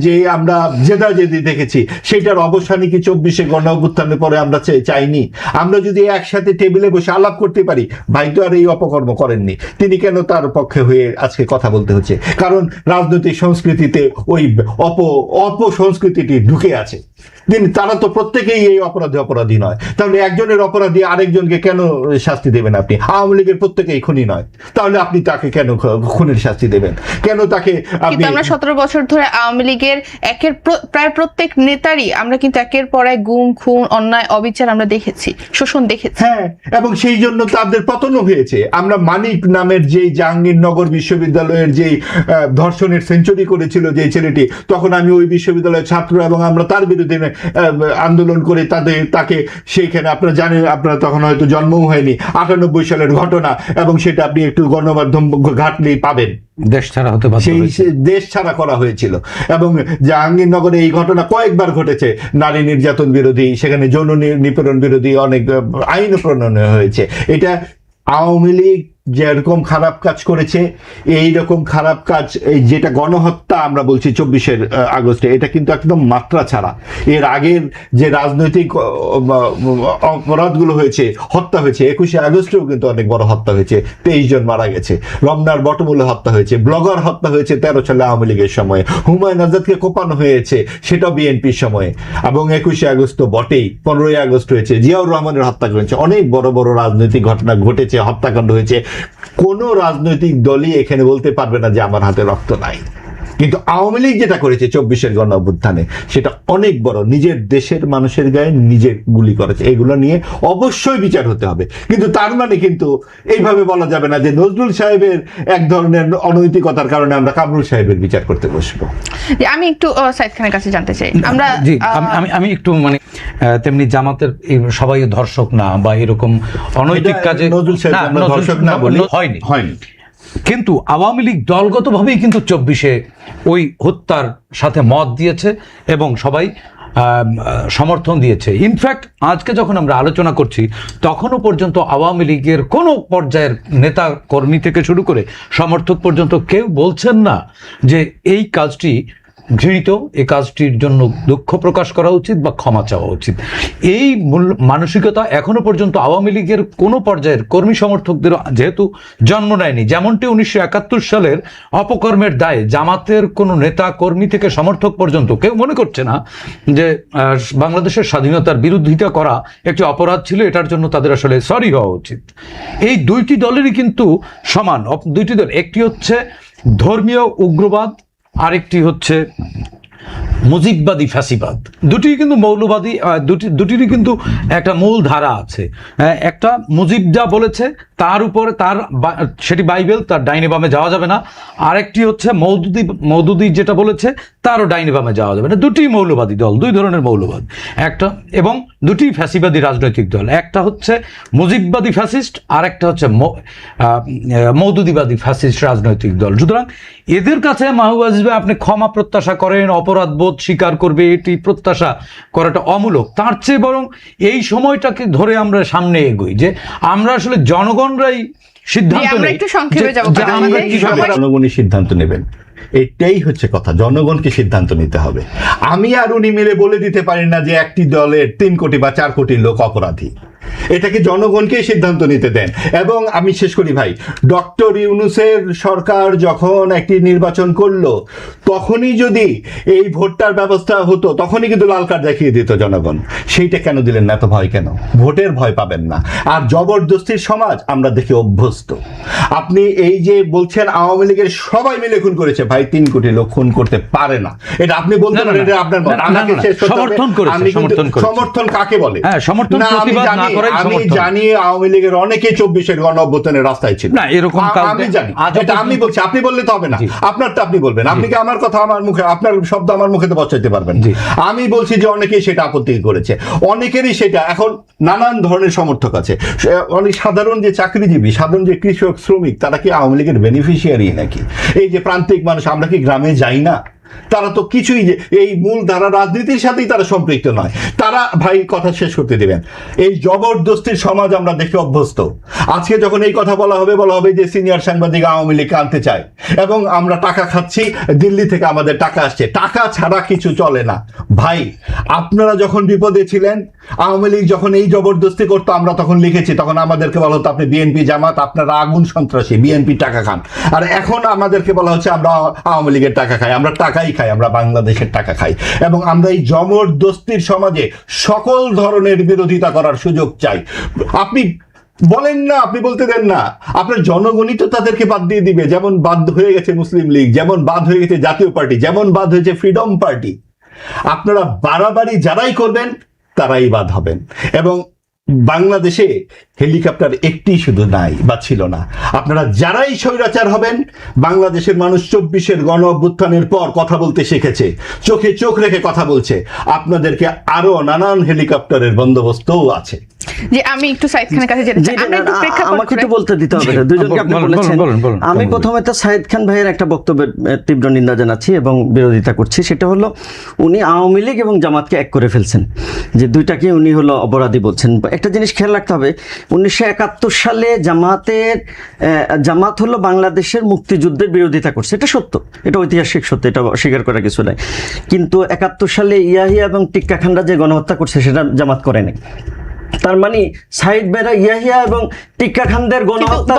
যে আমরা জেদাজেদি দেখেছি, সেটার অবসানই কি 24শে গণ অভ্যুত্থানের পরে আমরা চাইনি? আমরা যদি একসাথে টেবিলে বসে আলাপ করতে পারি, ভাই তো আর এই অপকর্ম করেননি, তিনি কেন তার পক্ষে হয়ে আজকে কথা বলতে হচ্ছে? কারণ রাজনৈতিক সংস্কৃতিতে ওই অপসংস্কৃতিটি ঢুকে আছে। তারা তো প্রত্যেকেই এই অপরাধী নয়, তাহলে একজনের অপরাধী আরেকজনকে কেন শাস্তি দেবেন আপনি? আওয়ামী লীগের প্রত্যেকেই খুনি নয়, তাহলে আপনি তাকে কেন খুনের শাস্তি দেবেন? কেন তাকে আপনি? আমরা 17 বছর ধরে আওয়ামী লীগের প্রায় প্রত্যেক নেতারই আমরা কিন্তু একের পর এক গুম, খুন, অন্যায়, অবিচার আমরা দেখেছি, শোষণ দেখেছি। হ্যাঁ, এবং সেই জন্য তাদের পতনও হয়েছে। আমরা মানিক নামের যেই জাহাঙ্গীরনগর বিশ্ববিদ্যালয়ের যেই ধর্ষণের সেঞ্চুরি করেছিল যে ছেলেটি, তখন আমি ওই বিশ্ববিদ্যালয়ের ছাত্র এবং আমরা তার বিরুদ্ধে আন্দোলন করে তাকে সেইখানে, আপনারা জানেন, আপনারা তখন হয়তো জন্মও হয়নি, 98 সালের ঘটনা, এবং সেটা আপনি একটু গণমাধ্যম ঘাটলেই পাবেন, দেশ ছাড়া করা হয়েছিল। এবং জাহাঙ্গীরনগরে এই ঘটনা কয়েকবার ঘটেছে, নারী নির্যাতন বিরোধী, সেখানে যৌন নিপীড়ন বিরোধী অনেক আইন প্রণয়ন হয়েছে। এটা আওয়ামী লীগ যেরকম খারাপ কাজ করেছে, এই রকম খারাপ কাজ, এই যেটা গণহত্যা আমরা বলছি 24শে আগস্টে, এটা কিন্তু একদম মাত্রা ছাড়া। এর আগের যে রাজনৈতিক অপরাধগুলো হয়েছে, হত্যা হয়েছে, 21শে আগস্টেও কিন্তু অনেক বড় হত্যা হয়েছে, 23 জন মারা গেছে, রমনার বটমূলে হত্যা হয়েছে, ব্লগার হত্যা হয়েছে 13 সালে আওয়ামী লীগের সময়ে, হুমায়ুন আজাদকে কোপানো হয়েছে সেটাও বিএনপির সময়ে, এবং 21শে আগস্ট তো বটেই, 15ই আগস্ট হয়েছে, জিয়াউর রহমানের হত্যা করেছে, অনেক বড় বড় রাজনৈতিক ঘটনা ঘটেছে, হত্যাকাণ্ড হয়েছে। কোনো রাজনৈতিক দলই এখানে বলতে পারবে না যে আমার হাতে রক্ত নাই। কিন্তু আওয়ামী লীগ যেটা করেছে 24-এর গণ অভ্যুত্থানে, সেটা অনেক বড়, নিজের দেশের মানুষের গায়ে নিজে গুলি করেছে। এগুলো নিয়ে অবশ্যই বিচার হতে হবে, কিন্তু তার মানে কিন্তু এইভাবে বলা যাবে না যে নজরুল সাহেবের এক ধরনের অনৈতিকতার কারণে আমরা কামরুল সাহেবের বিচার করতে বসবো। আমি একটু সাইদ খানের কাছে জানতে চাই, আমরা জি আমি একটু মানে তেমনি জামাতের সবাই ধর্ষক না বা এরকম অনৈতিক কাজে নজরুল সাহেব আমরা ধর্ষক না বলি, হয়নি। কিন্তু আওয়ামী লীগ দলগতভাবেই কিন্তু 24-এ ওই হত্যার সাথে মত দিয়েছে এবং সবাই সমর্থন দিয়েছে। ইনফ্যাক্ট আজকে যখন আমরা আলোচনা করছি তখনও পর্যন্ত আওয়ামী লীগের কোনো পর্যায়ের নেতা কর্মী থেকে শুরু করে সমর্থক পর্যন্ত কেউ বলছেন না যে এই কাজটি ঘৃণিত, এই কাজটির জন্য দুঃখ প্রকাশ করা উচিত বা ক্ষমা চাওয়া উচিত। এই মানসিকতা এখনো পর্যন্ত আওয়ামী লীগের কোনো পর্যায়ের কর্মী সমর্থকদের যেহেতু জন্ম নেয়নি, যেমনটি 1971 সালের অপকর্মের দায়ে জামাতের কোনো নেতা কর্মী থেকে সমর্থক পর্যন্ত কেউ মনে করছে না যে বাংলাদেশের স্বাধীনতার বিরোধিতা করা একটি অপরাধ ছিল, এটার জন্য তাদের আসলে সরি হওয়া উচিত। এই দুইটি দলেরই কিন্তু সমান, দুইটি দল, একটি হচ্ছে ধর্মীয় উগ্রবাদ, আরেকটি হচ্ছে মুজিববাদী ফ্যাসিবাদ। দুটি কিন্তু মৌলবাদী, দুটিরই কিন্তু একটা মূল ধারা আছে। একটা মুজিব যা বলেছে তার উপরে সেটি বাইবেল, তার ডাইনে বামে যাওয়া যাবে না। আরেকটি হচ্ছে মওদুদি যেটা বলেছে তারও ডাইনে বামে যাওয়া যাবে না। দুটি মৌলবাদী দল, দুই ধরনের মৌলবাদ, একটা এবং দুটি ফ্যাসিবাদী রাজনৈতিক দল। একটা হচ্ছে মুজিববাদী ফ্যাসিস্ট, আর একটা হচ্ছে মওদুদিবাদী ফ্যাসিস্ট রাজনৈতিক দল। সুতরাং এদের কাছে মাহবুব আজিজ ভাই আপনি ক্ষমা প্রত্যাশা করেন, অপরাধ বোধ স্বীকার করবে, এটি প্রত্যাশা করাটা অমূলক। তার চেয়ে বরং এই সময়টাকে ধরে আমরা সামনে এগোই, যে আমরা আসলে জনগণরাই সিদ্ধান্ত নেই, জনগণই সিদ্ধান্ত নেবেন। এটাই হচ্ছে কথা, জনগণকে সিদ্ধান্ত নিতে হবে। আমি আর উনি মিলে বলে দিতে পারি না যে একটি দলের 3 কোটি বা 4 কোটি লোক অপরাধী। এটাকে জনগণকেই সিদ্ধান্ত নিতে দেন। এবং আমি শেষ করি ভাই, ডক্টর ইউনূসের সরকার যখন একটি নির্বাচন করলো, তখনই যদি এই ভোটটার ব্যবস্থা হতো, তখনই কিন্তু লাল কার্ড দেখিয়ে দিত জনগণ। সেইটা কেন দিলেন না? এত ভয় কেন? ভোটের ভয় পাবেন না। আর জবরদস্তির সমাজ আমরা দেখে অভ্যস্ত। আপনি এই যে বলছেন আওয়ামী লীগের সবাই মিলে খুন করেছে, ভাই 3 কোটি লোক খুন করতে পারে না, এটা আপনি বলতে পারেন, এটা আপনার সমর্থন কাকে বলে? আমি জানি আওয়ামী লীগের অনেকে 24-এর গণ অভ্যুত্থানের রাস্তায় ছিল, আমি জানি। এটা আমি বলছি, আপনি বললে তো হবে না, আপনারটা আপনি বলবেন। আপনি কি আমার কথা আমার মুখে, আপনার শব্দ আমার মুখে তো বসাইতে পারবেন? আমি বলছি যে অনেকেই সেটা আপত্তি করেছে, অনেকেরই সেটা এখন নানান ধরনের সমর্থক আছে। অনেক সাধারণ যে চাকরিজীবী, সাধারণ যে কৃষক শ্রমিক, তারা কি আওয়ামী লীগের বেনিফিশিয়ারি নাকি? এই যে প্রান্তিক মানুষ, আমরা কি গ্রামে যাই না? তারা তো কিছুই, যে এই মূল ধারা রাজনীতির সাথেই তারা সম্পৃক্ত নয়। তারা, ভাই কথা শেষ করতে দিবেন, এই জবরদস্তির সমাজ আমরা দেখে অভ্যস্ত। আজকে যখন এই কথা বলা হবে যে সিনিয়র সাংবাদিক আওয়ামী লীগ আনতে চায় এবং আমরা টাকা খাচ্ছি, দিল্লি থেকে আমাদের টাকা আসছে, টাকা ছাড়া কিছু চলে না। ভাই আপনারা যখন বিপদে ছিলেন, আওয়ামী লীগ যখন এই জবরদস্তি করতো, আমরা তখন লিখেছি, তখন আমাদেরকে বলা হতো আপনি বিএনপি জামাত, আপনারা আগুন সন্ত্রাসী, বিএনপি টাকা খান। আর এখন আমাদেরকে বলা হচ্ছে আমরা আওয়ামী লীগের টাকা খাই। আমরা টাকাই খাই, আমরা বাংলাদেশের টাকা খাই। এবং আমরা এই জবরদস্তির সমাজে সকল ধরনের বিরোধিতা করার সুযোগ চাই। আপনি বলেন না, আপনি বলতে দেন না, আপনার জনগণই তো তাদেরকে বাদ দিয়ে দিবে। যেমন বাদ হয়ে গেছে মুসলিম লীগ, যেমন বাদ হয়ে গেছে জাতীয় পার্টি, যেমন বাদ হয়েছে ফ্রিডম পার্টি। আপনারা বাড়াবাড়ি যারাই করবেন তারাই বাদ হবেন। এবং বাংলাদেশে হেলিকপ্টার একটি শুধু নাই বা ছিল না। আপনারা যারাই স্বৈরাচার হবেন, বাংলাদেশের মানুষ 24-এর গণ অভ্যুত্থানের পর কথা বলতে শিখেছে, চোখে চোখ রেখে কথা বলছে। আপনাদেরকে আরো নানান হেলিকপ্টারের বন্দোবস্তও আছে। যে আমি একটু সাইদ খানের কাছে যেতে চাই। আমরা একটু প্রেক্ষাপট আমাকে একটু বলতে দিতে হবে, দুজনকে আপনি বলেছেন। আমি প্রথমে তো সাইদ খান ভাইয়ের একটা বক্তব্যের তীব্র নিন্দা জানাচ্ছি এবং বিরোধিতা করছি। সেটা হলো উনি আওয়ামী লীগ এবং জামাতকে এক করে ফেলছেন, যে দুইটাকে উনি হলো অপরাধী বলছেন। একটা জিনিস খেয়াল রাখতে হবে, 1971 সালে জামাত হলো বাংলাদেশের মুক্তিযুদ্ধের বিরোধিতা করছে, এটা সত্য, এটা ঐতিহাসিক সত্য, এটা অস্বীকার করার কিছু নাই। কিন্তু 71 সালে ইয়াহিয়া এবং টিক্কা খানরা যে গণহত্যা করছে সেটা জামাত করেনি। তার মানে সাইদ বেরা ইয়াহিয়া এবং টিক্কা খানদের গণহত্যা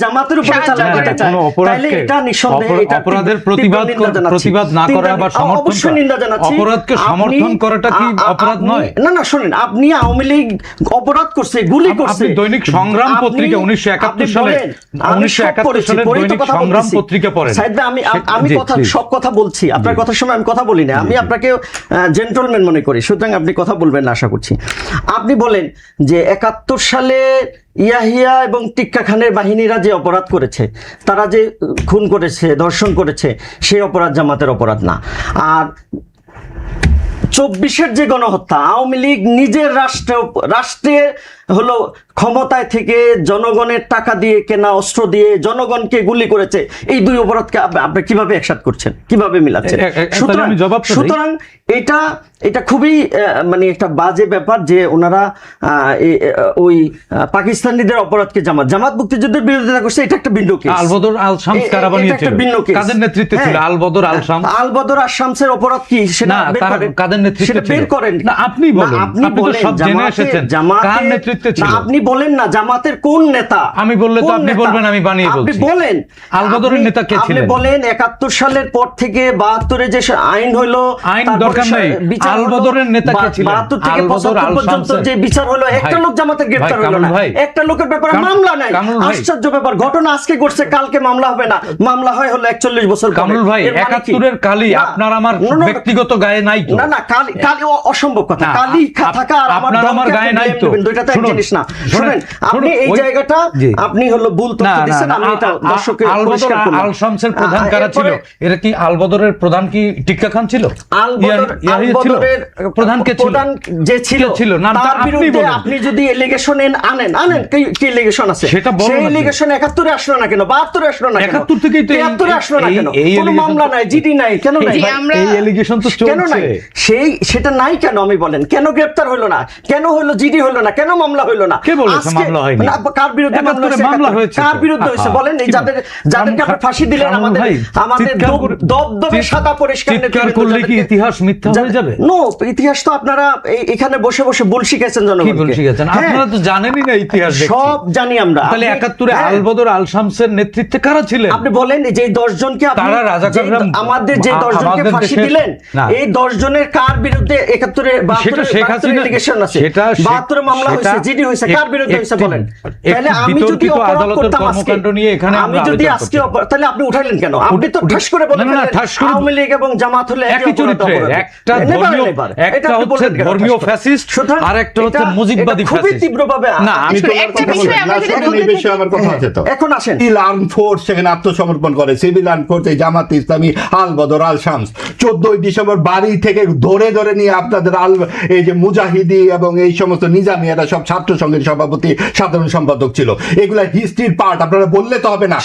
জামাতের উপরে চালাতে চায়, তাহলে এটা নিঃসন্দেহে এটা অপরাধের প্রতিবাদ না করা বা অবশ্যই নিন্দা জানাচ্ছি। অপরাধকে সমর্থন করাটা কি অপরাধ নয়? না শুনেন, আপনি আওয়ামী লীগ অপরাধ করছে, গুলি করছে। দৈনিক সংগ্রাম পত্রিকা 1971 সালে দৈনিক সংগ্রাম পত্রিকা পড়েন। সাইদ ভাই, আমি সব কথা বলছি, আপনার কথার সময় আমি কথা বলি না, আমি আপনাকে জেন্টলম্যান মনে করি, সুতরাং আপনি কথা বলবেন না আশা করছি। আপনি বলেন যে 71 সালে ইয়াহিয়া এবং টিক্কা খানের বাহিনীরা যে অপরাধ করেছে, তারা যে খুন করেছে, ধর্ষণ করেছে, সেই অপরাধ জামাতের অপরাধ না। আর 24-এর যে গণহত্যা, আওয়ামী লীগ নিজের রাষ্ট্রে হলো ক্ষমতায় থেকে জনগণের টাকা দিয়ে কেনা অস্ত্র দিয়ে জনগণকে গুলি করেছে, এই দুই অপরাধকে আপনি কিভাবে একসাথে করছেন, কিভাবে মিলাচ্ছেন? সুতরাং এটা খুবই মানে একটা বাজে ব্যাপার যে ওনারা ওই পাকিস্তানিদের অপরাধকে জামাত মুক্তিযুদ্ধের বিরোধিতা করছে, এটা একটা ভিন্ন কেস। আলবদর আল শামস কারা বানিয়েছিল, কাদের নেতৃত্বে ছিল আলবদর আল শামস? আলবদর আল শামসের অপরাধ কি সেটা কাদের নেতৃত্বে ছিল? বের করেন না, আপনি বলেন, আপনি তো সব জেনে এসেছেন, কার নেতৃত্বে ছিল? আপনি বলেন না জামাতের কোন নেতা। আমি বললে তো আপনি বলবেন আমি বানিয়ে বলছি। আপনি বলেন আলবদরের নেতা কে ছিলেন? আপনি বলেন 71 সালের পর থেকে 72-এ যে আইন হলো, আইন দরকার নেই, আলবদরের নেতা কে ছিলেন? 72 থেকে 75 পর্যন্ত যে বিচার হলো, একটা লোক জামাতের গ্রেফতার হলো না, একটা লোকের ব্যাপারে মামলা নাই। আশ্চর্য ব্যাপার, ঘটনা আজকে ঘটছে, কালকে মামলা হবে না, মামলা হয় হলো 41 বছর পরে। কামরুল ভাই, 71-এর কালি আপনার আমার ব্যক্তিগত গায়ে নাই তো? না কালি অসম্ভব কথা, কালি থাকা আর আমার গায়ে নাই তো, দুইটা তো এক জিনিস না। শুনেন, আপনি এই জায়গাটা আপনি হলো ভুল তথ্য দিচ্ছেন, আমি এটা দর্শককে পরিষ্কার করলাম। আল শামসের প্রধান কারা ছিল? এটা কি আলবদরের প্রধান কি টিক্কা খান ছিল? আলবদরের প্রধান কে ছিল? প্রধান যে ছিল তার বিরুদ্ধে আপনি যদি এলিগেশন আনেন কি এলিগেশন আছে? সেই এলিগেশন 71-এ আসলো না কেন, 72-এ আসলো না কেন, 71 থেকেই তো 73-এ আসলো না কেন? কোনো মামলা নাই, জিডি নাই, কেন নাই? এই এলিগেশন তো কেন নাই? সেটা নাই কেন? আমি বলেন, কেন গ্রেফতার হলো না, কেন হলো জিডি হলো না, কেন মামলা হলো না? কে বলেছে মামলা হয়নি? কার বিরুদ্ধে মামলা হয়েছে? কার বিরুদ্ধে হয়েছে বলেন? এই যাদেরকে আপনি ফাঁসি দিলেন, আমাদের দবদবে সাদা পরিষ্কার চিৎকার করলে কি ইতিহাস মিথ্যা হয়ে যাবে? নো, ইতিহাস তো আপনারা এখানে বসে ভুল শিখেছেন জনগণকে। কি ভুল শিখেছেন? আপনারা তো জানেনই না ইতিহাস, সব জানি আমরা। তাহলে 71-এ আলবদর আল শামসের নেতৃত্বে কারা ছিলেন? আপনি বলেন যে 10 জনকে তারা রাজাকাররা আমাদের যে 10 জনকে ফাঁসি দিলেন, এই 10 জনের কার বিরুদ্ধে 71-এ 72-এ এলিগেশন আছে? 72-এ মামলা হয়েছে, জিডি হয়েছে, কার বিরুদ্ধে হয়েছে বলেন? তাহলে আমি যদি অপরাধ করতাম আজকে, আমি যদি আজকে, তাহলে আপনি উঠাইলেন কেন? আপনি তো ঠাস করে বলেন আওয়ামী লীগ এবং জামাত হলে একই চরিত্রে, একটা হচ্ছে ধর্মীয় ফ্যাসিস্ট আর একটা হচ্ছে মুজিববাদী ফ্যাসিস্ট। খুবই তীব্রভাবে না, আমি তো এই বিষয়ে আমার কথা আছে তো। এখন আসেন, সিভিল আর্ম ফোর্স সেখানে আত্মসমর্পণ করে, সিভিল আর্ম ফোর্স এই জামাত ইসলামী আলবদর আল শামস 14 ডিসেম্বর বাড়ি থেকে ধরে নিয়ে আপনাদের এই যে মুজাহিদি এবং এই সমস্ত নিজামী, এরা সব ছাত্র সংঘের সভাপতি, সাধারণ সম্পাদক ছিল। এগুলা হিস্ট্রির পার্ট, আপনারা বললে তো হবে না।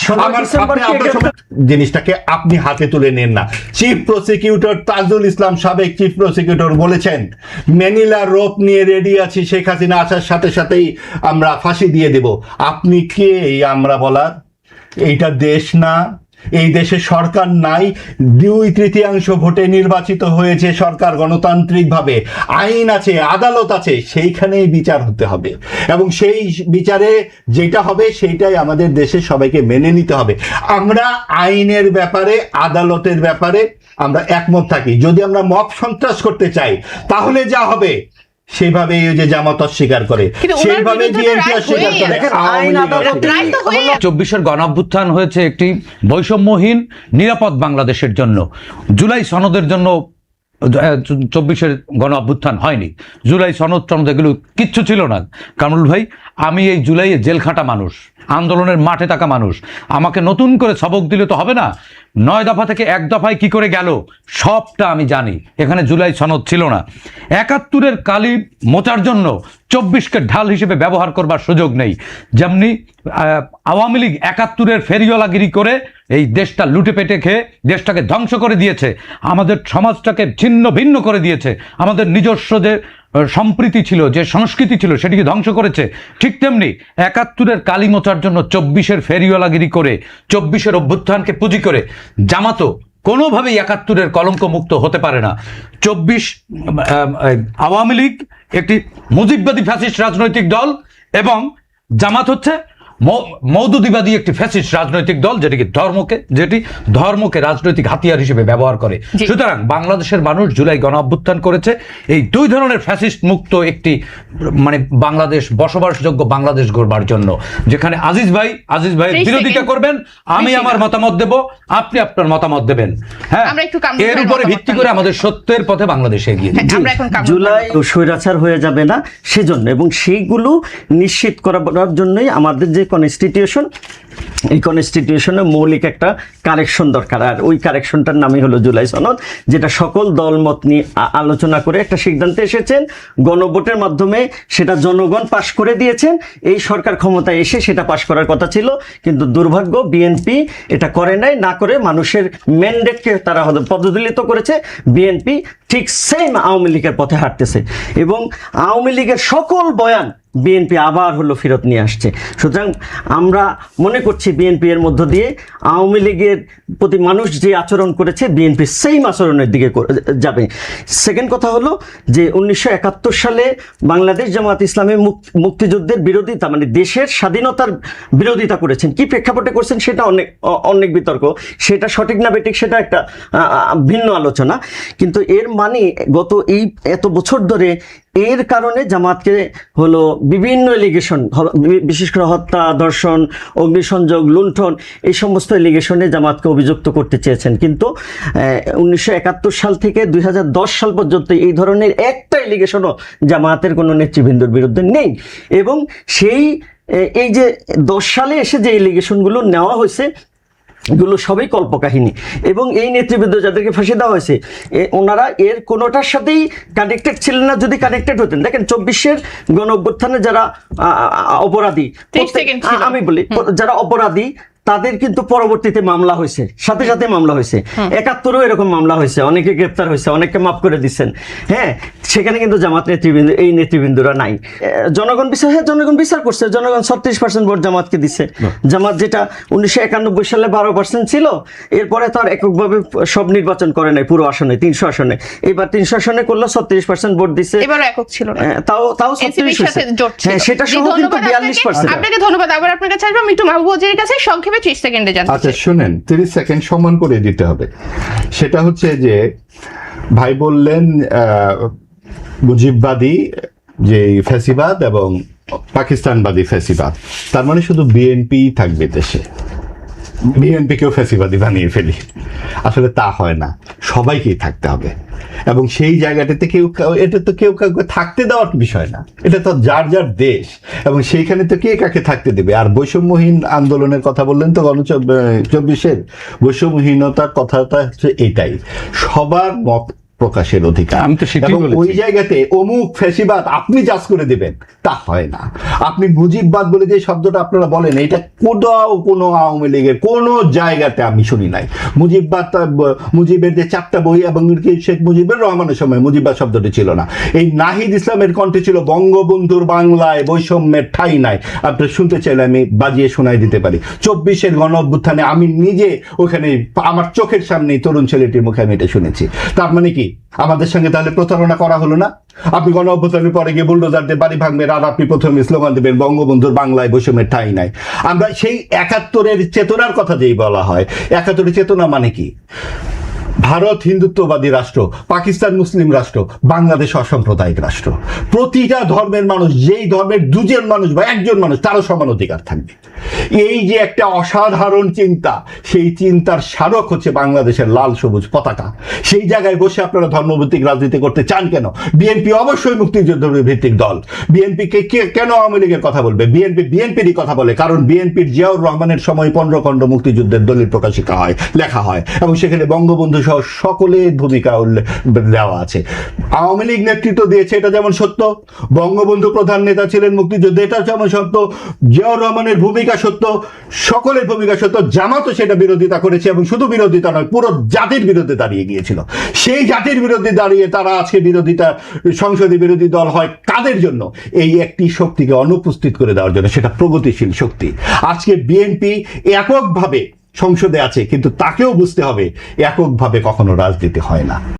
জিনিসটাকে আপনি হাতে তুলে নেন না। চিফ প্রসিকিউটর তাজুল ইসলাম, সাবেক চিফ প্রসিকিউটর বলেছেন, ম্যানিলা রোপ নিয়ে রেডি আছি, শেখ হাসিনা আসার সাথে সাথেই আমরা ফাঁসি দিয়ে দেব। আপনি কে আমরা বলার? এইটা দেশ না, এই দেশে সরকার নাই, 2/3 ভোটে নির্বাচিত হয়েছে সরকার গণতান্ত্রিকভাবে, আইন আছে, আদালত আছে, সেইখানেই বিচার হতে হবে এবং সেই বিচারে যেটা হবে সেইটাই আমাদের দেশে সবাইকে মেনে নিতে হবে। আমরা আইনের ব্যাপারে, আদালতের ব্যাপারে আমরা একমত থাকি। যদি আমরা মব সন্ত্রাস করতে চাই তাহলে যা হবে সেইভাবে এই যে জামাত অস্বীকার করে, সেইভাবে বিএনপি অস্বীকার করে। 24-এর গণঅভ্যুত্থান হয়েছে একটি বৈষম্যহীন নিরাপদ বাংলাদেশের জন্য। জুলাই সনদের জন্য 24-এর গণঅভ্যুত্থান হয়নি। জুলাই সনদ এগুলো কিচ্ছু ছিল না কামরুল ভাই। আমি এই জুলাইয়ে জেল খাটা মানুষ, আন্দোলনের মাঠে থাকা মানুষ, আমাকে নতুন করে সবক দিলে তো হবে না। 9 দফা থেকে 1 দফায় কি করে গেল সবটা আমি জানি। এখানে জুলাই সনদ ছিল না। 71-এর কালি মোচার জন্য 24কে ঢাল হিসেবে ব্যবহার করবার সুযোগ নেই। যেমনি আওয়ামী লীগ 71-এর ফেরিওয়ালাগিরি করে এই দেশটা লুটে পেটে খেয়ে দেশটাকে ধ্বংস করে দিয়েছে, আমাদের সমাজটাকে ছিন্ন ভিন্ন করে দিয়েছে, আমাদের নিজস্ব যে সম্প্রীতি ছিল, যে সংস্কৃতি ছিল, সেটিকে ধ্বংস করেছে। ঠিক তেমনি 71-এর কালি মোচার জন্য 24-এর ফেরিওয়ালাগিরি করে, 24-এর অভ্যুত্থানকে পুঁজি করে জামাতও কোনোভাবেই 71-এর কলঙ্ক মুক্ত হতে পারে না। 24 আওয়ামী লীগ একটি মুজিববাদী ফ্যাসিস্ট রাজনৈতিক দল এবং জামাত হচ্ছে মৌদুদিবাদী একটি ফ্যাসিস্ট রাজনৈতিক দল, যেটি ধর্মকে রাজনৈতিক হাতিয়ার হিসেবে ব্যবহার করে। সুতরাং বাংলাদেশের মানুষ জুলাই গণ অভ্যুত্থান করেছে এই দুই ধরনের ফ্যাসিস্ট মুক্ত একটি মানে বাংলাদেশ, বসবাসযোগ্য বাংলাদেশ গড়বার জন্য, যেখানে আজিজ ভাই বিরোধিতা করবেন, আমি আমার মতামত দেব, আপনি আপনার মতামত দেবেন। হ্যাঁ, এর উপরে ভিত্তি করে আমাদের সত্যের পথে বাংলাদেশ এগিয়ে যাবে। জুলাই স্বৈরাচার হয়ে যাবে না সেজন্য, এবং সেইগুলো নিশ্চিত করার জন্যই আমাদের যে কনস্টিটিউশন, এই কনস্টিটিউশনে মৌলিক একটা কারেকশন দরকার। আর ওই কারেকশনটার নামই হলো জুলাই সনদ, যেটা সকল দলমত নিয়ে আলোচনা করে একটা সিদ্ধান্তে এসেছেন। গণভোটের মাধ্যমে সেটা জনগণ পাশ করে দিয়েছেন। এই সরকার ক্ষমতায় এসে সেটা পাশ করার কথা ছিল, কিন্তু দুর্ভাগ্য বিএনপি এটা করে নাই। না করে মানুষের ম্যান্ডেটকে তারা পদদলিত করেছে। বিএনপি ঠিক সেম আওয়ামী লীগের পথে হাঁটতেছে, এবং আওয়ামী লীগের সকল বয়ান বিএনপি আবার ফেরত নিয়ে আসছে। সুতরাং আমরা মনে করছি বিএনপি এর মধ্য দিয়ে আওয়ামী লীগের প্রতি মানুষ যে আচরণ করেছে, বিএনপি সেইম আচরণের দিকে যাবে। সেকেন্ড কথা হলো যে 1971 সালে বাংলাদেশ জামাত ইসলামী মুক্তিযুদ্ধের বিরোধিতা, মানে দেশের স্বাধীনতার বিরোধিতা করেছেন। কি প্রেক্ষাপটে করছেন সেটা অনেক বিতর্ক, সেটা সঠিক না বেঠিক সেটা একটা ভিন্ন আলোচনা। কিন্তু এর মানে গত এই এত বছর ধরে এর কারণে জামাতকে বিভিন্ন এলিগেশন, বিশেষ করে হত্যা, ধর্ষণ, অগ্নিসংযোগ, লুণ্ঠন, এই সমস্ত এলিগেশনে জামাতকে অভিযুক্ত করতে চেয়েছেন। কিন্তু 1971 সাল থেকে 2010 সাল পর্যন্ত এই ধরনের একটা এলিগেশনও জামাতের কোনো নেতৃবৃন্দর বিরুদ্ধে নেই। এবং এই যে 10 সালে এসে যে এলিগেশনগুলো নেওয়া হয়েছে, এগুলো সবই কল্পকাহিনী। এবং এই নেতৃবৃন্দ যাদেরকে ফাঁসি দেওয়া হয়েছে, ওনারা এর কোনোটার সাথেই কানেক্টেড ছিলেন না। যদি কানেক্টেড হতেন, দেখেন 24-এর গণ অভ্যুত্থানে যারা অপরাধী, আমি বলি যারা অপরাধী, তাদের কিন্তু পরবর্তীতে মামলা হয়েছে, সাথে সাথে মামলা হয়েছে। 71-ও এরকম মামলা হয়েছে, অনেকে গ্রেপ্তার হয়েছে, অনেককে মাফ করে দিচ্ছেন। হ্যাঁ, সেখানে কিন্তু জামাত নেতৃবৃন্দ, এই নেতৃবৃন্দরা নাই। জনগণ বিচার করছে, জনগণ 36% ভোট জামাতকে দিচ্ছে। জামাত যেটা 1991 সালে 12% ছিল, এরপরে তার এককভাবে সব নির্বাচন করে নাই পুরো আসনে, 300 আসনে। এবার 300 আসনে করলো, 36% ভোট দিচ্ছে। এবার একক ছিল না, তাও 36%। হ্যাঁ, সেটা সহ কিন্তু 42%। আপনাকে ধন্যবাদ। আবার আপনার কাছে আসবো, আমি একটু মাহবুব ওয়াজিরের কাছে সংক্ষেপে 30 সেকেন্ডে জানতে চাই। আচ্ছা শুনেন, 30 সেকেন্ড সম্মান করে দিতে হবে। সেটা হচ্ছে যে ভাই বললেন মুজিববাদী যে ফ্যাসিবাদ এবং পাকিস্তানবাদী ফ্যাসিবাদ, তার মানে শুধু বিএনপি থাকবে দেশে, বিএনপিকেও ফ্যাসিবাদী বানিয়ে ফেলি। আসলে তা হয় না, সবাইকেই থাকতে হবে। এবং সেই জায়গাটাতে এটা তো কেউ কাউকে থাকতে দেওয়ার বিষয় না, এটা তো যার যার দেশ, এবং সেইখানে তো কে কাকে থাকতে দেবে। আর বৈষম্যহীন আন্দোলনের কথা বললেন তো, 24-এর বৈষম্যহীনতার কথাটা হচ্ছে এটাই, সবার মত প্রকাশের অধিকার। এবং ওই জায়গাতে অমুক ফ্যাসিবাদ আপনি জাজ করে দিবেন, তা হয় না। আপনি মুজিববাদ বলে যে শব্দটা আপনারা বলেন, এটা কোনো আওয়ামী লীগের কোনো জায়গাতে আমি শুনি নাই। মুজিবের যে 4টা বই, এবং শেখ মুজিবুর রহমানের সময় মুজিববাদ শব্দটি ছিল না। এই নাহিদ ইসলামের কণ্ঠে ছিল বঙ্গবন্ধুর বাংলায় বৈষম্যের ঠাঁই নাই। আপনি শুনতে চাইলে আমি বাজিয়ে শোনাই দিতে পারি। 24-এর গণ অভ্যুত্থানে আমি নিজে ওখানে আমার চোখের সামনে তরুণ ছেলেটির মুখে আমি এটা শুনেছি। তার মানে কি আমাদের সঙ্গে তাহলে প্রতারণা করা হলো না? আপনি গণ অভ্যুত্থানের পরে গিয়ে বুলডোজার দিয়ে বাড়ি ভাঙবেন, আর আপনি প্রথমে স্লোগান দেবেন বঙ্গবন্ধুর বাংলায় বৈষম্যের ঠাঁই নাই। আমরা সেই 71-এর চেতনার কথা যেই বলা হয়, 71-এর চেতনা মানে কি? ভারত হিন্দুত্ববাদী রাষ্ট্র, পাকিস্তান মুসলিম রাষ্ট্র, বাংলাদেশ অসাম্প্রদায়িক রাষ্ট্র। প্রতিটা ধর্মের মানুষ, যেই ধর্মের দুজন মানুষ বা একজন মানুষ, তারও সমান অধিকার থাকবে। এই যে একটা অসাধারণ চিন্তা, সেই চিন্তার স্মারক হচ্ছে বাংলাদেশের লাল সবুজ পতাকা। সেই জায়গায় বসে আপনারা ধর্মভিত্তিক রাজনীতি করতে চান কেন? বিএনপি অবশ্যই মুক্তিযুদ্ধ ভিত্তিক দল। বিএনপিকে কেন আওয়ামী লীগের কথা বলবে? বিএনপিরই কথা বলে, কারণ বিএনপির জিয়াউর রহমানের সময় 15 খণ্ড মুক্তিযুদ্ধের দলিল প্রকাশিত হয়, লেখা হয়, এবং সেখানে বঙ্গবন্ধু সহ সকলের ভূমিকা দেওয়া আছে। আওয়ামী লীগ নেতৃত্ব দিয়েছে, এটা যেমন সত্য, বঙ্গবন্ধু প্রধান নেতা ছিলেন মুক্তিযুদ্ধে, এটা যেমন সত্য, জিয়াউর রহমানের ভূমিকা সত্য, সকলের ভূমিকা সত্য। জামাতও সেটা বিরোধিতা করেছে, এবং শুধু বিরোধিতা নয়, পুরো জাতির বিরুদ্ধে দাঁড়িয়ে গিয়েছিল। সেই জাতির বিরুদ্ধে দাঁড়িয়ে তারা আজকে বিরোধিতা, সংসদে বিরোধী দল হয় কাদের জন্য? এই একটি শক্তিকে অনুপস্থিত করে দেওয়ার জন্য, সেটা প্রগতিশীল শক্তি। আজকে বিএনপি এককভাবে সংসদে আছে, কিন্তু তাকেও বুঝতে হবে এককভাবে কখনো রাজনীতি হয় না।